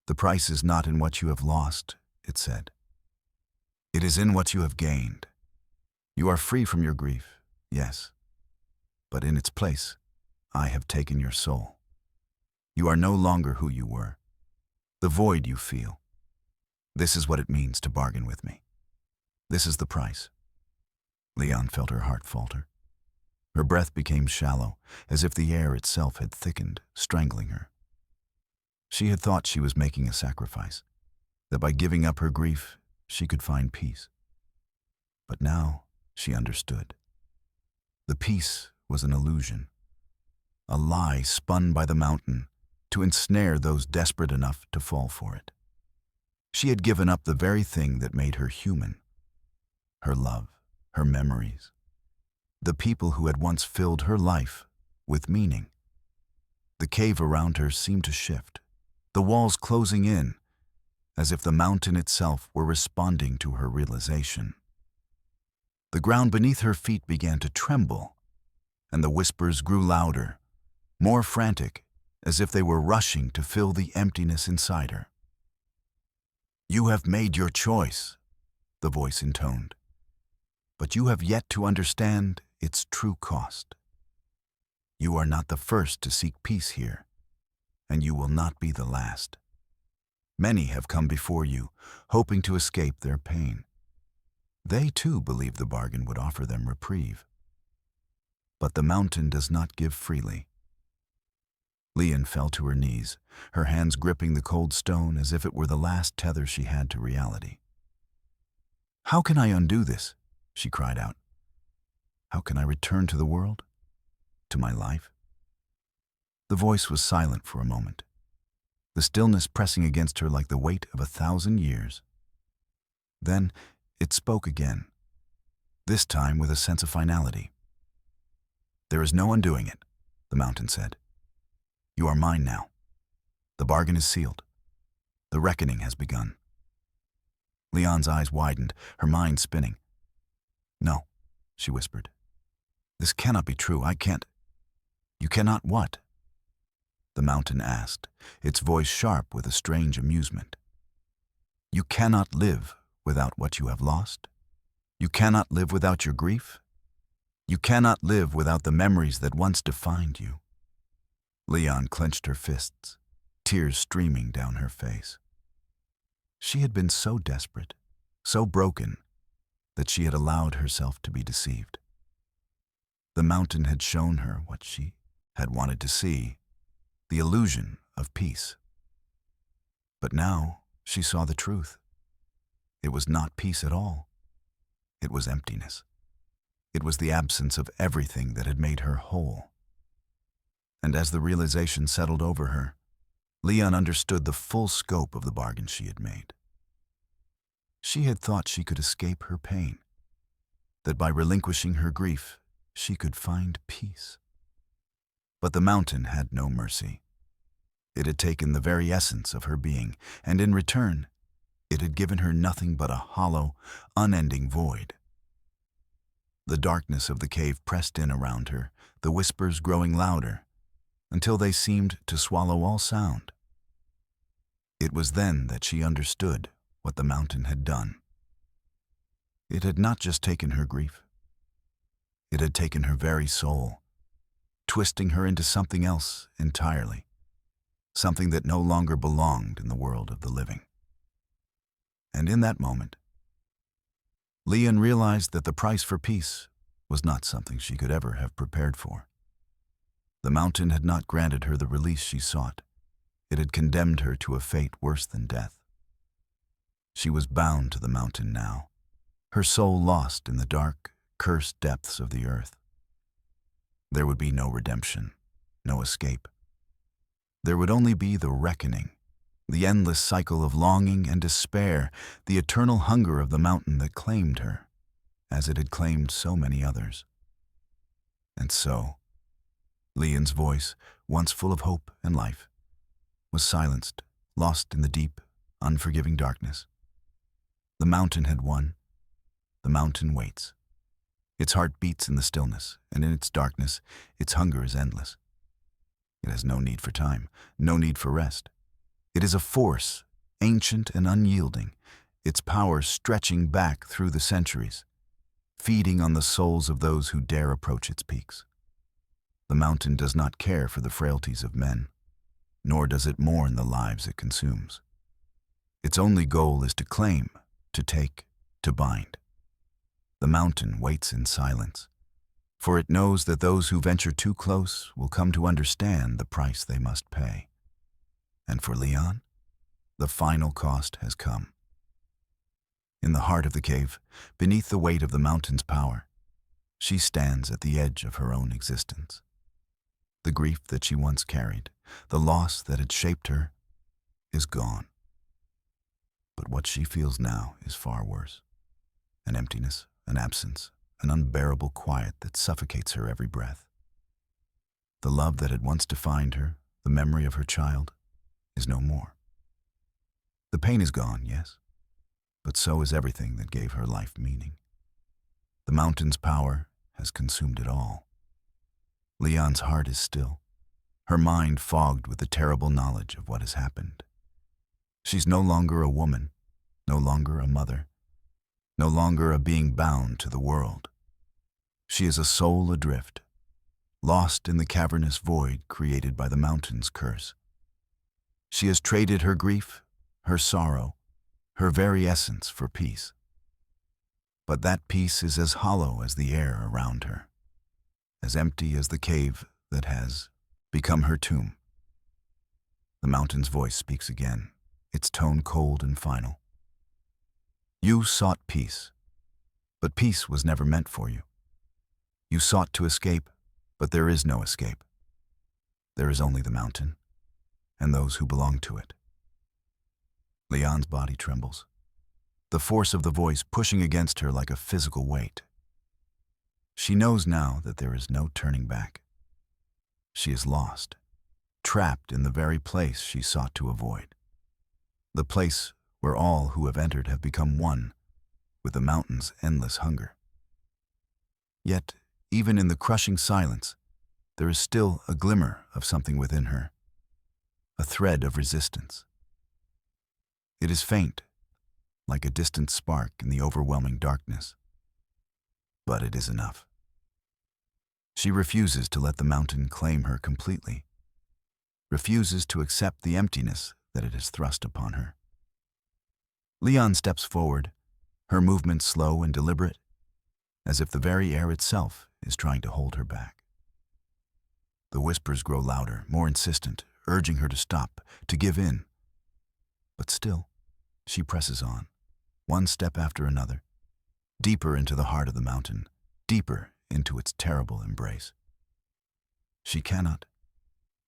"The price is not in what you have lost," it said. "It is in what you have gained. You are free from your grief, yes, but in its place, I have taken your soul. You are no longer who you were, the void you feel. This is what it means to bargain with me. This is the price." Leon felt her heart falter. Her breath became shallow, as if the air itself had thickened, strangling her. She had thought she was making a sacrifice, that by giving up her grief, she could find peace. But now she understood. The peace was an illusion, a lie spun by the mountain to ensnare those desperate enough to fall for it. She had given up the very thing that made her human, her love, her memories, the people who had once filled her life with meaning. The cave around her seemed to shift, the walls closing in, as if the mountain itself were responding to her realization. The ground beneath her feet began to tremble, and the whispers grew louder, more frantic, as if they were rushing to fill the emptiness inside her. "You have made your choice," the voice intoned, "but you have yet to understand its true cost. You are not the first to seek peace here, and you will not be the last. Many have come before you, hoping to escape their pain. They too believed the bargain would offer them reprieve. But the mountain does not give freely." Leon fell to her knees, her hands gripping the cold stone as if it were the last tether she had to reality. "How can I undo this?" she cried out. "How can I return to the world? To my life?" The voice was silent for a moment. the stillness pressing against her like the weight of 1,000 years. Then it spoke again, this time with a sense of finality. "There is no undoing it," the mountain said. "You are mine now. The bargain is sealed. The reckoning has begun." Leon's eyes widened, her mind spinning. "No," she whispered. "This cannot be true. I can't." "You cannot what?" the mountain asked, its voice sharp with a strange amusement. "You cannot live without what you have lost? You cannot live without your grief? You cannot live without the memories that once defined you?" Leon clenched her fists, tears streaming down her face. She had been so desperate, so broken, that she had allowed herself to be deceived. The mountain had shown her what she had wanted to see, the illusion of peace. But now she saw the truth. It was not peace at all. It was emptiness. It was the absence of everything that had made her whole. And as the realization settled over her, Leon understood the full scope of the bargain she had made. She had thought she could escape her pain, that by relinquishing her grief, she could find peace. But the mountain had no mercy. It had taken the very essence of her being, and in return, it had given her nothing but a hollow, unending void. The darkness of the cave pressed in around her, the whispers growing louder, until they seemed to swallow all sound. It was then that she understood what the mountain had done. It had not just taken her grief. It had taken her very soul, twisting her into something else entirely, something that no longer belonged in the world of the living. And in that moment, Leon realized that the price for peace was not something she could ever have prepared for. The mountain had not granted her the release she sought. It had condemned her to a fate worse than death. She was bound to the mountain now, her soul lost in the dark, cursed depths of the earth. There would be no redemption, no escape. There would only be the reckoning, the endless cycle of longing and despair, the eternal hunger of the mountain that claimed her, as it had claimed so many others. And so, Leon's voice, once full of hope and life, was silenced, lost in the deep, unforgiving darkness. The mountain had won. The mountain waits. Its heart beats in the stillness, and in its darkness, its hunger is endless. It has no need for time, no need for rest. It is a force, ancient and unyielding, its power stretching back through the centuries, feeding on the souls of those who dare approach its peaks. The mountain does not care for the frailties of men, nor does it mourn the lives it consumes. Its only goal is to claim, to take, to bind. The mountain waits in silence, for it knows that those who venture too close will come to understand the price they must pay. And for Leon, the final cost has come. In the heart of the cave, beneath the weight of the mountain's power, she stands at the edge of her own existence. The grief that she once carried, the loss that had shaped her, is gone. But what she feels now is far worse. An emptiness, an absence, an unbearable quiet that suffocates her every breath. The love that had once defined her, the memory of her child, is no more. The pain is gone, yes, but so is everything that gave her life meaning. The mountain's power has consumed it all. Leon's heart is still, her mind fogged with the terrible knowledge of what has happened. She's no longer a woman, no longer a mother, no longer a being bound to the world. She is a soul adrift, lost in the cavernous void created by the mountain's curse. She has traded her grief, her sorrow, her very essence for peace. But that peace is as hollow as the air around her, as empty as the cave that has become her tomb. The mountain's voice speaks again, its tone cold and final. You sought peace, but peace was never meant for you. You sought to escape, but there is no escape. There is only the mountain, and those who belong to it. Leon's body trembles, the force of the voice pushing against her like a physical weight. She knows now that there is no turning back. She is lost, trapped in the very place she sought to avoid. The place where all who have entered have become one with the mountain's endless hunger. Yet, even in the crushing silence, there is still a glimmer of something within her, a thread of resistance. It is faint, like a distant spark in the overwhelming darkness. But it is enough. She refuses to let the mountain claim her completely, refuses to accept the emptiness that it has thrust upon her. Leon steps forward, her movement slow and deliberate, as if the very air itself is trying to hold her back. The whispers grow louder, more insistent, urging her to stop, to give in. But still, she presses on, one step after another, deeper into the heart of the mountain, deeper into its terrible embrace. She cannot,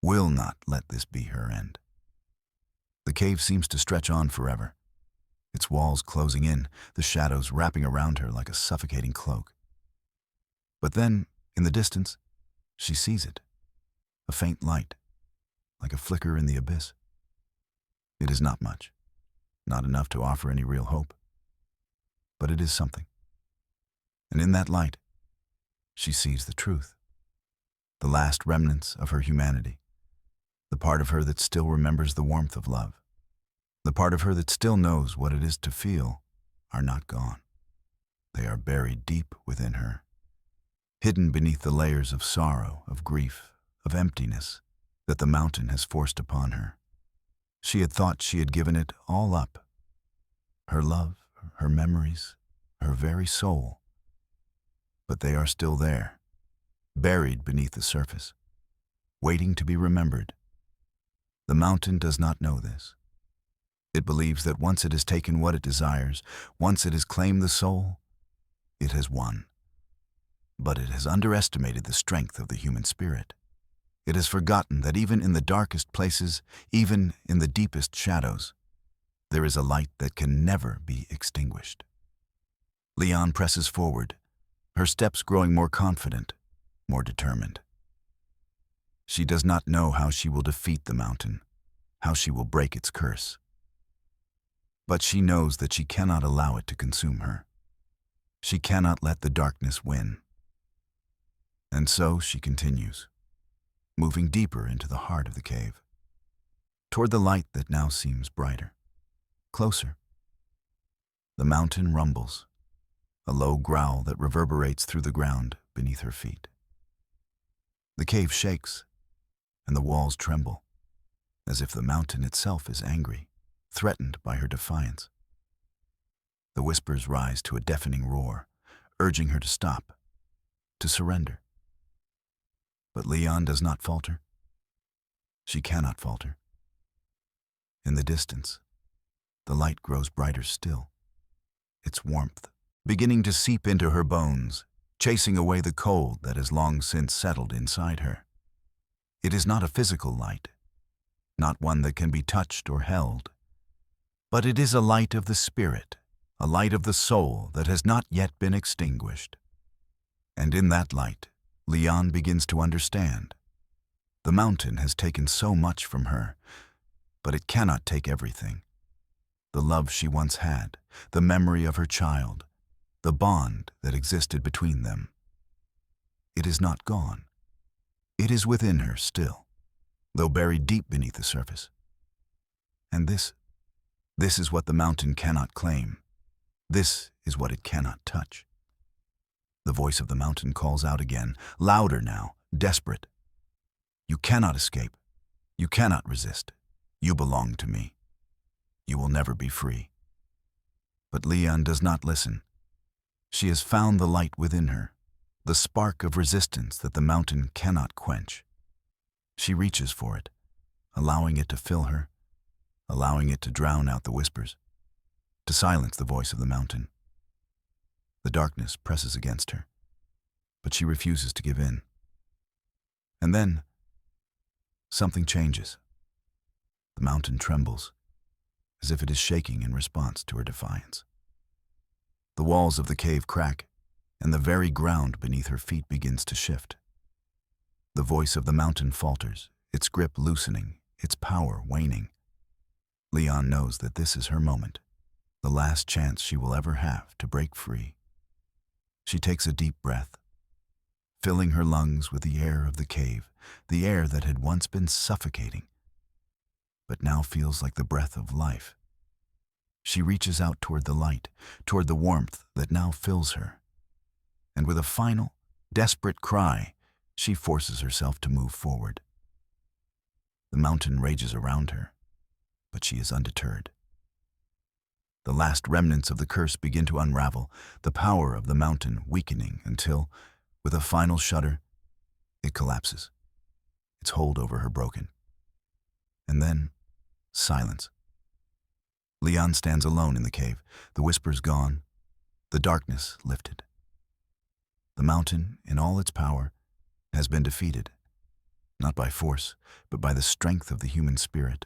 will not let this be her end. The cave seems to stretch on forever, its walls closing in, the shadows wrapping around her like a suffocating cloak. But then, in the distance, she sees it, a faint light, like a flicker in the abyss. It is not much, not enough to offer any real hope, but it is something. And in that light, she sees the truth, the last remnants of her humanity, the part of her that still remembers the warmth of love, the part of her that still knows what it is to feel, are not gone. They are buried deep within her, hidden beneath the layers of sorrow, of grief, of emptiness that the mountain has forced upon her. She had thought she had given it all up, her love, her memories, her very soul. But they are still there, buried beneath the surface, waiting to be remembered. The mountain does not know this. It believes that once it has taken what it desires, once it has claimed the soul, it has won. But it has underestimated the strength of the human spirit. It has forgotten that even in the darkest places, even in the deepest shadows, there is a light that can never be extinguished. Leon presses forward, her steps growing more confident, more determined. She does not know how she will defeat the mountain, how she will break its curse. But she knows that she cannot allow it to consume her. She cannot let the darkness win. And so she continues, moving deeper into the heart of the cave, toward the light that now seems brighter, closer. The mountain rumbles, a low growl that reverberates through the ground beneath her feet. The cave shakes, and the walls tremble, as if the mountain itself is angry, threatened by her defiance. The whispers rise to a deafening roar, urging her to stop, to surrender. But Leon does not falter. She cannot falter. In the distance, the light grows brighter still, its warmth beginning to seep into her bones, chasing away the cold that has long since settled inside her. It is not a physical light, not one that can be touched or held, but it is a light of the spirit, a light of the soul that has not yet been extinguished. And in that light, Leon begins to understand. The mountain has taken so much from her, but it cannot take everything. The love she once had, the memory of her child, the bond that existed between them. It is not gone. It is within her still, though buried deep beneath the surface. And this is what the mountain cannot claim. This is what it cannot touch. The voice of the mountain calls out again, louder now, desperate. You cannot escape. You cannot resist. You belong to me. You will never be free. But Leon does not listen. She has found the light within her, the spark of resistance that the mountain cannot quench. She reaches for it, allowing it to fill her, allowing it to drown out the whispers, to silence the voice of the mountain. The darkness presses against her, but she refuses to give in. And then, something changes. The mountain trembles, as if it is shaking in response to her defiance. The walls of the cave crack, and the very ground beneath her feet begins to shift. The voice of the mountain falters, its grip loosening, its power waning. Leon knows that this is her moment, the last chance she will ever have to break free. She takes a deep breath, filling her lungs with the air of the cave, the air that had once been suffocating, but now feels like the breath of life. She reaches out toward the light, toward the warmth that now fills her. And with a final, desperate cry, she forces herself to move forward. The mountain rages around her, but she is undeterred. The last remnants of the curse begin to unravel, the power of the mountain weakening until, with a final shudder, it collapses, its hold over her broken. And then, silence. Leon stands alone in the cave, the whispers gone, the darkness lifted. The mountain, in all its power, has been defeated, not by force, but by the strength of the human spirit,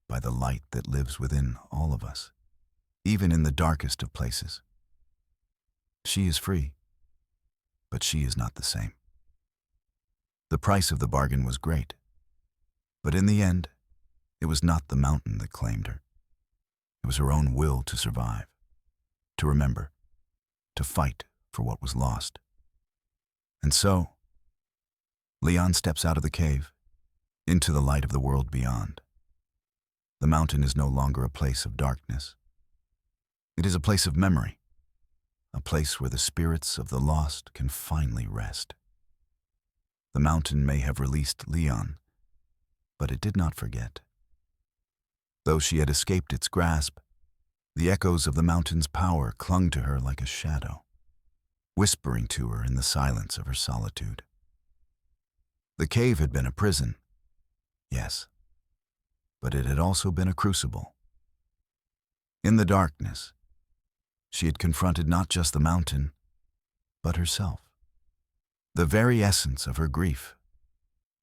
by the light that lives within all of us, even in the darkest of places. She is free, but she is not the same. The price of the bargain was great, but in the end, it was not the mountain that claimed her. It was her own will to survive, to remember, to fight for what was lost. And so, Leon steps out of the cave, into the light of the world beyond. The mountain is no longer a place of darkness. It is a place of memory, a place where the spirits of the lost can finally rest. The mountain may have released Leon, but it did not forget. Though she had escaped its grasp, the echoes of the mountain's power clung to her like a shadow, whispering to her in the silence of her solitude. The cave had been a prison, yes, but it had also been a crucible. In the darkness, she had confronted not just the mountain, but herself, the very essence of her grief,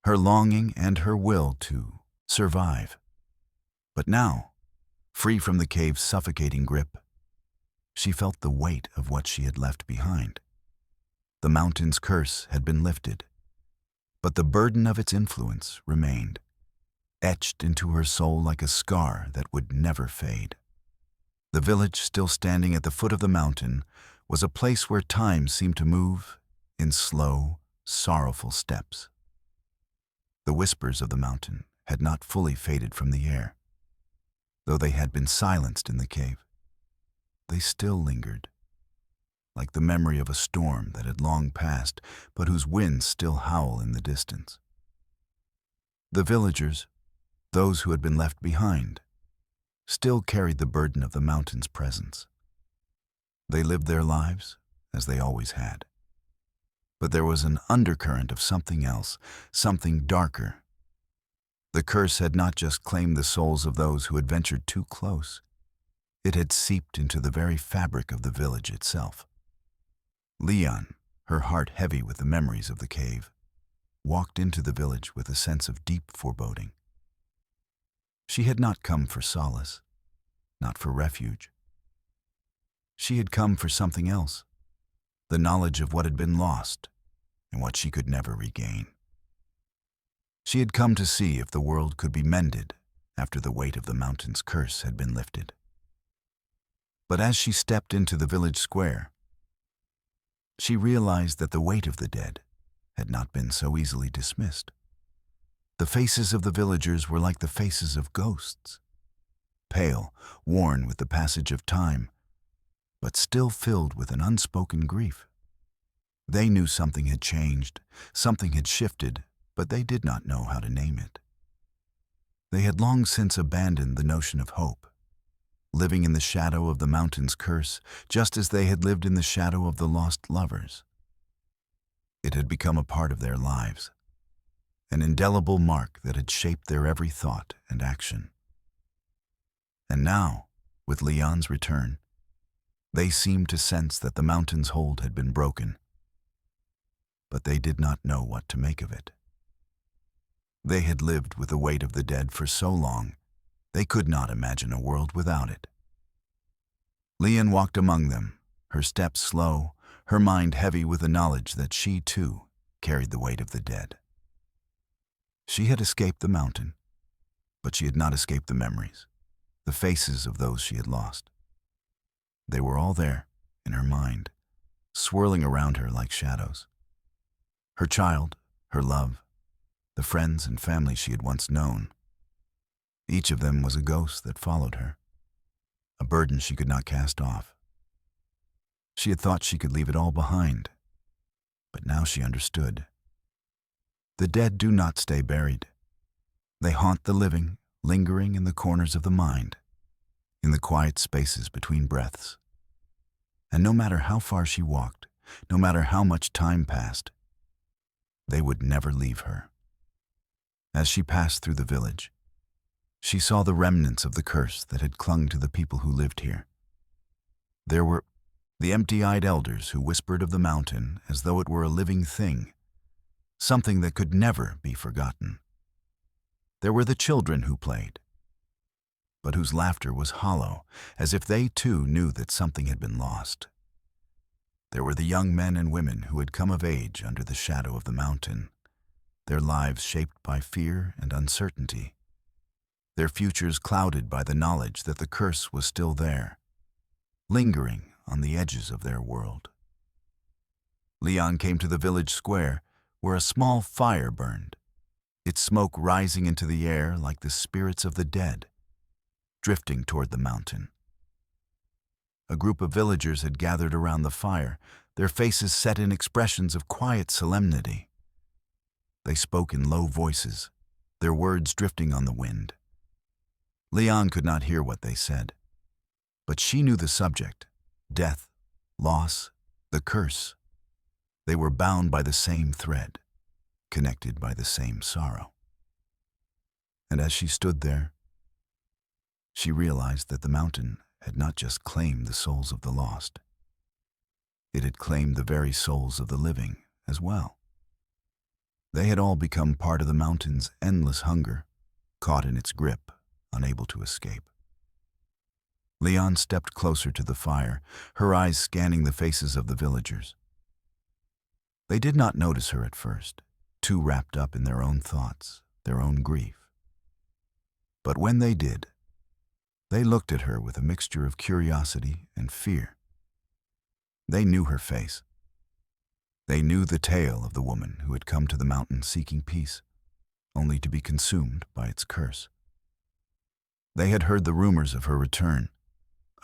her longing and her will to survive. But now, free from the cave's suffocating grip, she felt the weight of what she had left behind. The mountain's curse had been lifted, but the burden of its influence remained, etched into her soul like a scar that would never fade. The village, still standing at the foot of the mountain, was a place where time seemed to move in slow, sorrowful steps. The whispers of the mountain had not fully faded from the air. Though they had been silenced in the cave, they still lingered, like the memory of a storm that had long passed, but whose winds still howl in the distance. The villagers, those who had been left behind, still carried the burden of the mountain's presence. They lived their lives as they always had. But there was an undercurrent of something else, something darker. The curse had not just claimed the souls of those who had ventured too close. It had seeped into the very fabric of the village itself. Leon, her heart heavy with the memories of the cave, walked into the village with a sense of deep foreboding. She had not come for solace, not for refuge. She had come for something else, the knowledge of what had been lost and what she could never regain. She had come to see if the world could be mended after the weight of the mountain's curse had been lifted. But as she stepped into the village square, she realized that the weight of the dead had not been so easily dismissed. The faces of the villagers were like the faces of ghosts, pale, worn with the passage of time, but still filled with an unspoken grief. They knew something had changed, something had shifted, but they did not know how to name it. They had long since abandoned the notion of hope, living in the shadow of the mountain's curse, just as they had lived in the shadow of the lost lovers. It had become a part of their lives, an indelible mark that had shaped their every thought and action. And now, with Leon's return, they seemed to sense that the mountain's hold had been broken, but they did not know what to make of it. They had lived with the weight of the dead for so long, they could not imagine a world without it. Leon walked among them, her steps slow, her mind heavy with the knowledge that she, too, carried the weight of the dead. She had escaped the mountain, but she had not escaped the memories, the faces of those she had lost. They were all there, in her mind, swirling around her like shadows. Her child, her love, the friends and family she had once known. Each of them was a ghost that followed her, a burden she could not cast off. She had thought she could leave it all behind, but now she understood. The dead do not stay buried. They haunt the living, lingering in the corners of the mind, in the quiet spaces between breaths. And no matter how far she walked, no matter how much time passed, they would never leave her. As she passed through the village, she saw the remnants of the curse that had clung to the people who lived here. There were the empty-eyed elders who whispered of the mountain as though it were a living thing, something that could never be forgotten. There were the children who played, but whose laughter was hollow, as if they too knew that something had been lost. There were the young men and women who had come of age under the shadow of the mountain, their lives shaped by fear and uncertainty, their futures clouded by the knowledge that the curse was still there, lingering on the edges of their world. Leon came to the village square, where a small fire burned, its smoke rising into the air like the spirits of the dead, drifting toward the mountain. A group of villagers had gathered around the fire, their faces set in expressions of quiet solemnity. They spoke in low voices, their words drifting on the wind. Leon could not hear what they said, but she knew the subject: death, loss, the curse. They were bound by the same thread, connected by the same sorrow. And as she stood there, she realized that the mountain had not just claimed the souls of the lost. It had claimed the very souls of the living as well. They had all become part of the mountain's endless hunger, caught in its grip, unable to escape. Leon stepped closer to the fire, her eyes scanning the faces of the villagers. They did not notice her at first, too wrapped up in their own thoughts, their own grief. But when they did, they looked at her with a mixture of curiosity and fear. They knew her face. They knew the tale of the woman who had come to the mountain seeking peace, only to be consumed by its curse. They had heard the rumors of her return,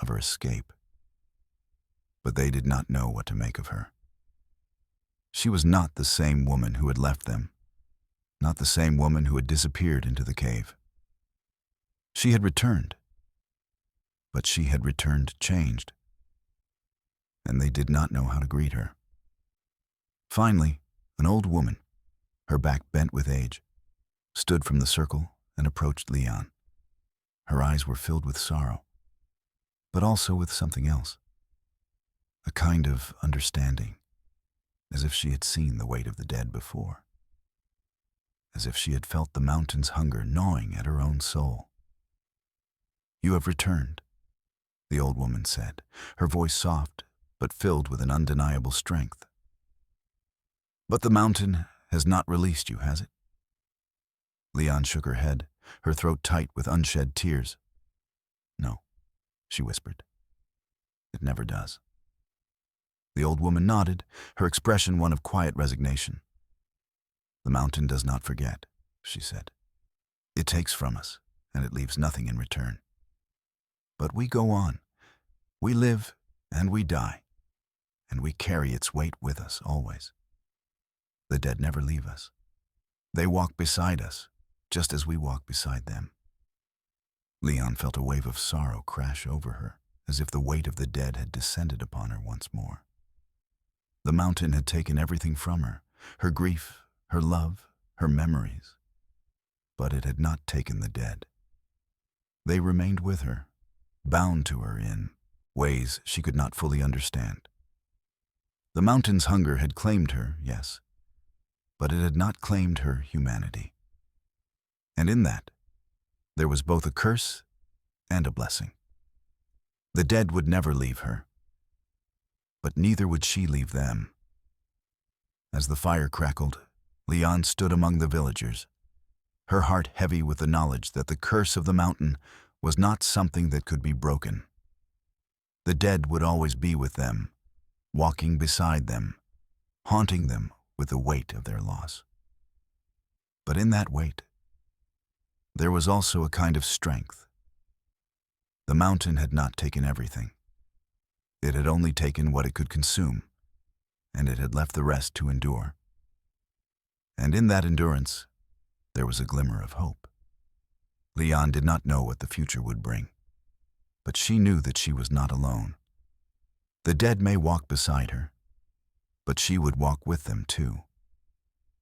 of her escape. But they did not know what to make of her. She was not the same woman who had left them, not the same woman who had disappeared into the cave. She had returned, but she had returned changed, and they did not know how to greet her. Finally, an old woman, her back bent with age, stood from the circle and approached Leon. Her eyes were filled with sorrow, but also with something else, a kind of understanding, as if she had seen the weight of the dead before, as if she had felt the mountain's hunger gnawing at her own soul. "You have returned," the old woman said, her voice soft but filled with an undeniable strength. "But the mountain has not released you, has it?" Leon shook her head, her throat tight with unshed tears. "No," she whispered. "It never does." The old woman nodded, her expression one of quiet resignation. "The mountain does not forget," she said. "It takes from us, and it leaves nothing in return. But we go on. We live and we die, and we carry its weight with us always. The dead never leave us. They walk beside us, just as we walk beside them." Leon felt a wave of sorrow crash over her, as if the weight of the dead had descended upon her once more. The mountain had taken everything from her grief, her love, her memories. But it had not taken the dead. They remained with her, bound to her in ways she could not fully understand. The mountain's hunger had claimed her, yes, but it had not claimed her humanity. And in that, there was both a curse and a blessing. The dead would never leave her, but neither would she leave them. As the fire crackled, Leon stood among the villagers, her heart heavy with the knowledge that the curse of the mountain was not something that could be broken. The dead would always be with them, walking beside them, haunting them with the weight of their loss. But in that weight, there was also a kind of strength. The mountain had not taken everything. It had only taken what it could consume, and it had left the rest to endure. And in that endurance, there was a glimmer of hope. Leon did not know what the future would bring, but she knew that she was not alone. The dead may walk beside her, but she would walk with them too.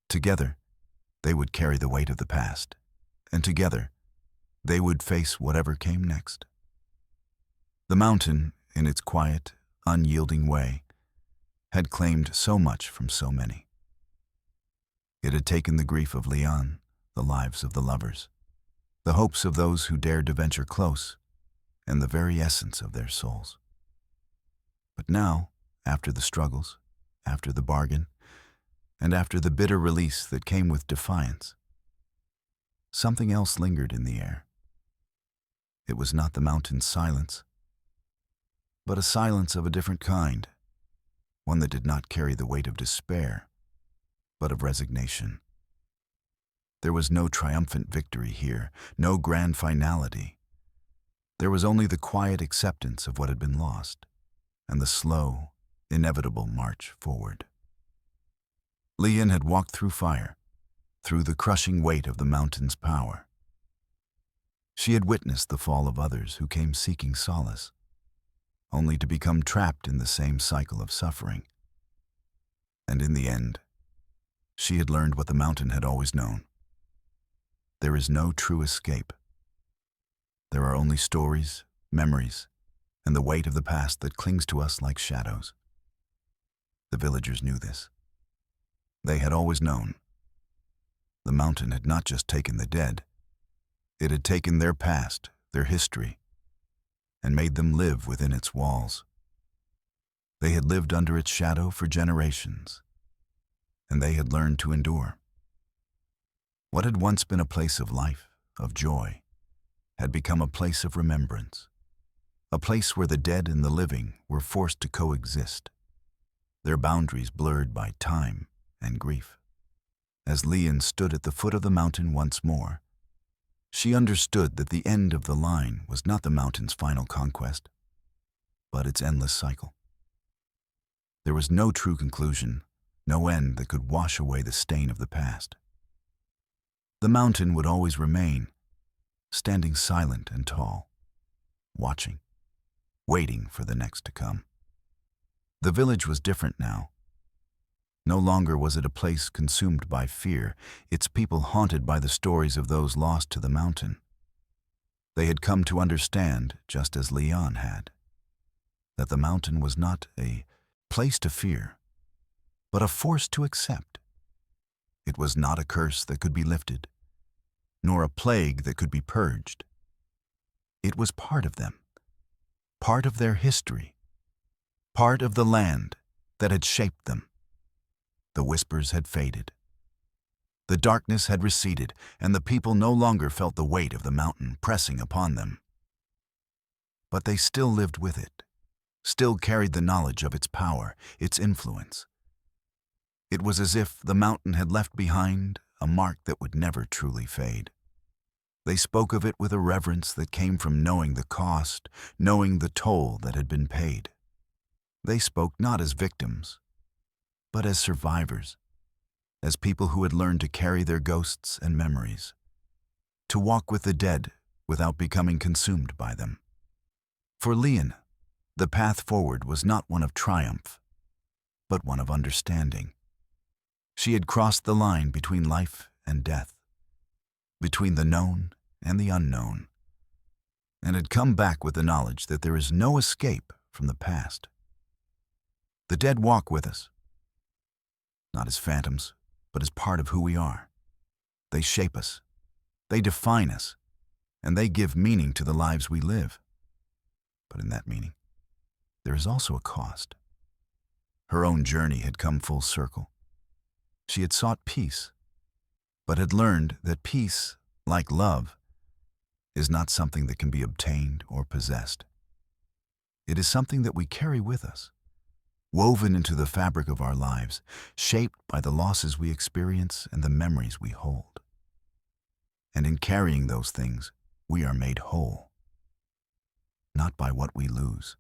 Together, they would carry the weight of the past, and together, they would face whatever came next. The mountain, in its quiet, unyielding way, had claimed so much from so many. It had taken the grief of Leon, the lives of the lovers, the hopes of those who dared to venture close, and the very essence of their souls. But now, after the struggles, after the bargain, and after the bitter release that came with defiance, something else lingered in the air. It was not the mountain's silence, but a silence of a different kind, one that did not carry the weight of despair, but of resignation. There was no triumphant victory here, no grand finality. There was only the quiet acceptance of what had been lost, and the slow, inevitable march forward. Leon had walked through fire, through the crushing weight of the mountain's power. She had witnessed the fall of others who came seeking solace, only to become trapped in the same cycle of suffering. And in the end, she had learned what the mountain had always known. There is no true escape. There are only stories, memories, and the weight of the past that clings to us like shadows. The villagers knew this. They had always known. The mountain had not just taken the dead, it had taken their past, their history, and made them live within its walls. They had lived under its shadow for generations, and they had learned to endure. What had once been a place of life, of joy, had become a place of remembrance, a place where the dead and the living were forced to coexist, their boundaries blurred by time and grief. As Leon stood at the foot of the mountain once more, she understood that the end of the line was not the mountain's final conquest, but its endless cycle. There was no true conclusion, no end that could wash away the stain of the past. The mountain would always remain, standing silent and tall, watching, waiting for the next to come. The village was different now. No longer was it a place consumed by fear, its people haunted by the stories of those lost to the mountain. They had come to understand, just as Leon had, that the mountain was not a place to fear, but a force to accept. It was not a curse that could be lifted, nor a plague that could be purged. It was part of them, part of their history, part of the land that had shaped them. The whispers had faded. The darkness had receded, and the people no longer felt the weight of the mountain pressing upon them. But they still lived with it, still carried the knowledge of its power, its influence. It was as if the mountain had left behind a mark that would never truly fade. They spoke of it with a reverence that came from knowing the cost, knowing the toll that had been paid. They spoke not as victims, but as survivors, as people who had learned to carry their ghosts and memories, to walk with the dead without becoming consumed by them. For Leon, the path forward was not one of triumph, but one of understanding. She had crossed the line between life and death, between the known and the unknown, and had come back with the knowledge that there is no escape from the past. The dead walk with us, not as phantoms, but as part of who we are. They shape us, They define us, and they give meaning to the lives we live. But in that meaning, there is also a cost. Her own journey had come full circle. She had sought peace, but had learned that peace, like love, is not something that can be obtained or possessed. It is something that we carry with us, woven into the fabric of our lives, shaped by the losses we experience and the memories we hold. And in carrying those things, we are made whole, not by what we lose,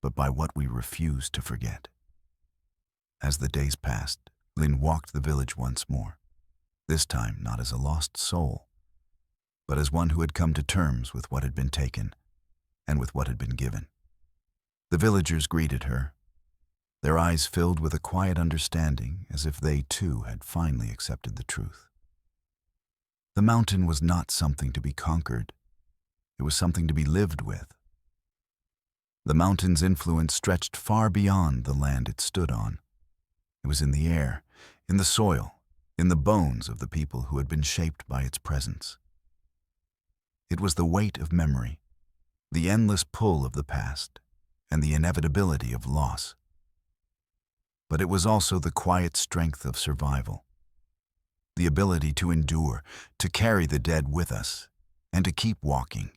but by what we refuse to forget. As the days passed, Lynn walked the village once more, this time not as a lost soul, but as one who had come to terms with what had been taken and with what had been given. The villagers greeted her, their eyes filled with a quiet understanding, as if they too had finally accepted the truth. The mountain was not something to be conquered. It was something to be lived with. The mountain's influence stretched far beyond the land it stood on. It was in the air, in the soil, in the bones of the people who had been shaped by its presence. It was the weight of memory, the endless pull of the past, and the inevitability of loss. But it was also the quiet strength of survival, the ability to endure, to carry the dead with us, and to keep walking,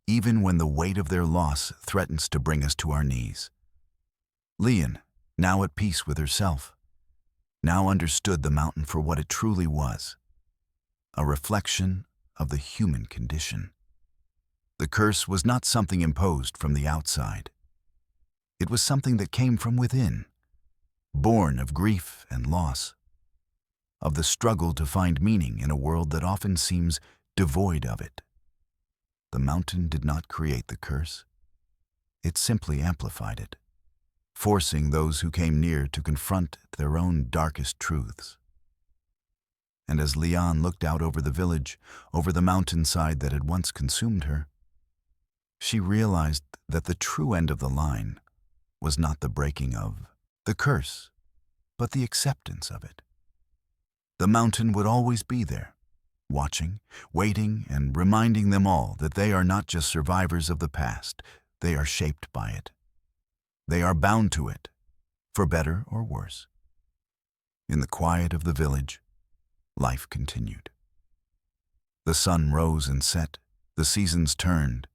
even when the weight of their loss threatens to bring us to our knees. Leon, now at peace with herself, now understood the mountain for what it truly was, a reflection of the human condition. The curse was not something imposed from the outside. It was something that came from within, born of grief and loss, of the struggle to find meaning in a world that often seems devoid of it. The mountain did not create the curse. It simply amplified it, forcing those who came near to confront their own darkest truths. And as Leon looked out over the village, over the mountainside that had once consumed her, she realized that the true end of the line was not the breaking of the curse, but the acceptance of it. The mountain would always be there, watching, waiting, and reminding them all that they are not just survivors of the past, they are shaped by it. They are bound to it, for better or worse. In the quiet of the village, life continued. The sun rose and set, the seasons turned,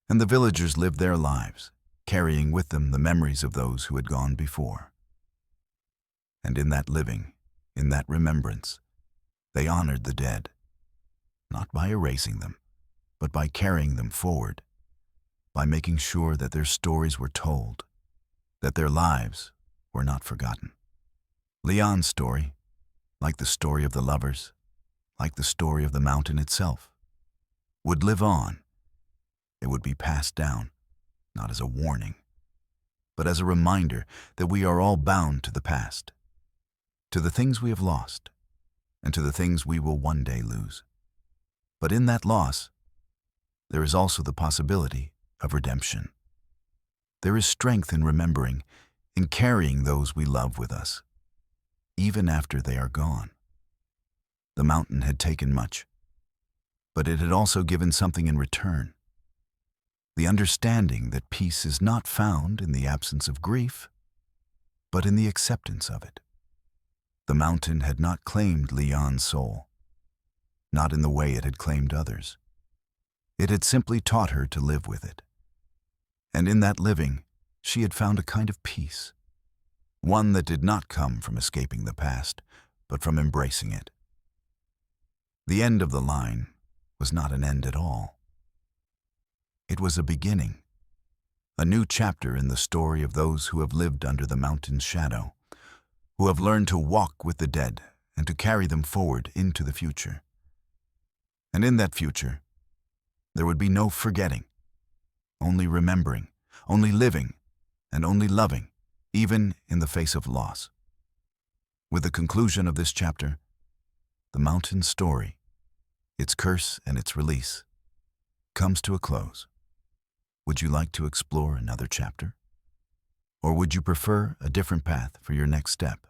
and the villagers lived their lives, carrying with them the memories of those who had gone before. And in that living, in that remembrance, they honored the dead, not by erasing them, but by carrying them forward, by making sure that their stories were told, that their lives were not forgotten. Leon's story, like the story of the lovers, like the story of the mountain itself, would live on. It would be passed down, not as a warning, but as a reminder that we are all bound to the past, to the things we have lost, and to the things we will one day lose. But in that loss, there is also the possibility of redemption. There is strength in remembering, in carrying those we love with us, even after they are gone. The mountain had taken much, but it had also given something in return. The understanding that peace is not found in the absence of grief, but in the acceptance of it. The mountain had not claimed Leon's soul, not in the way it had claimed others. It had simply taught her to live with it. And in that living, she had found a kind of peace, one that did not come from escaping the past, but from embracing it. The end of the line was not an end at all. It was a beginning, a new chapter in the story of those who have lived under the mountain's shadow, who have learned to walk with the dead and to carry them forward into the future. And in that future, there would be no forgetting, only remembering, only living, and only loving, even in the face of loss. With the conclusion of this chapter, the mountain's story, its curse and its release, comes to a close. Would you like to explore another chapter? Or would you prefer a different path for your next step?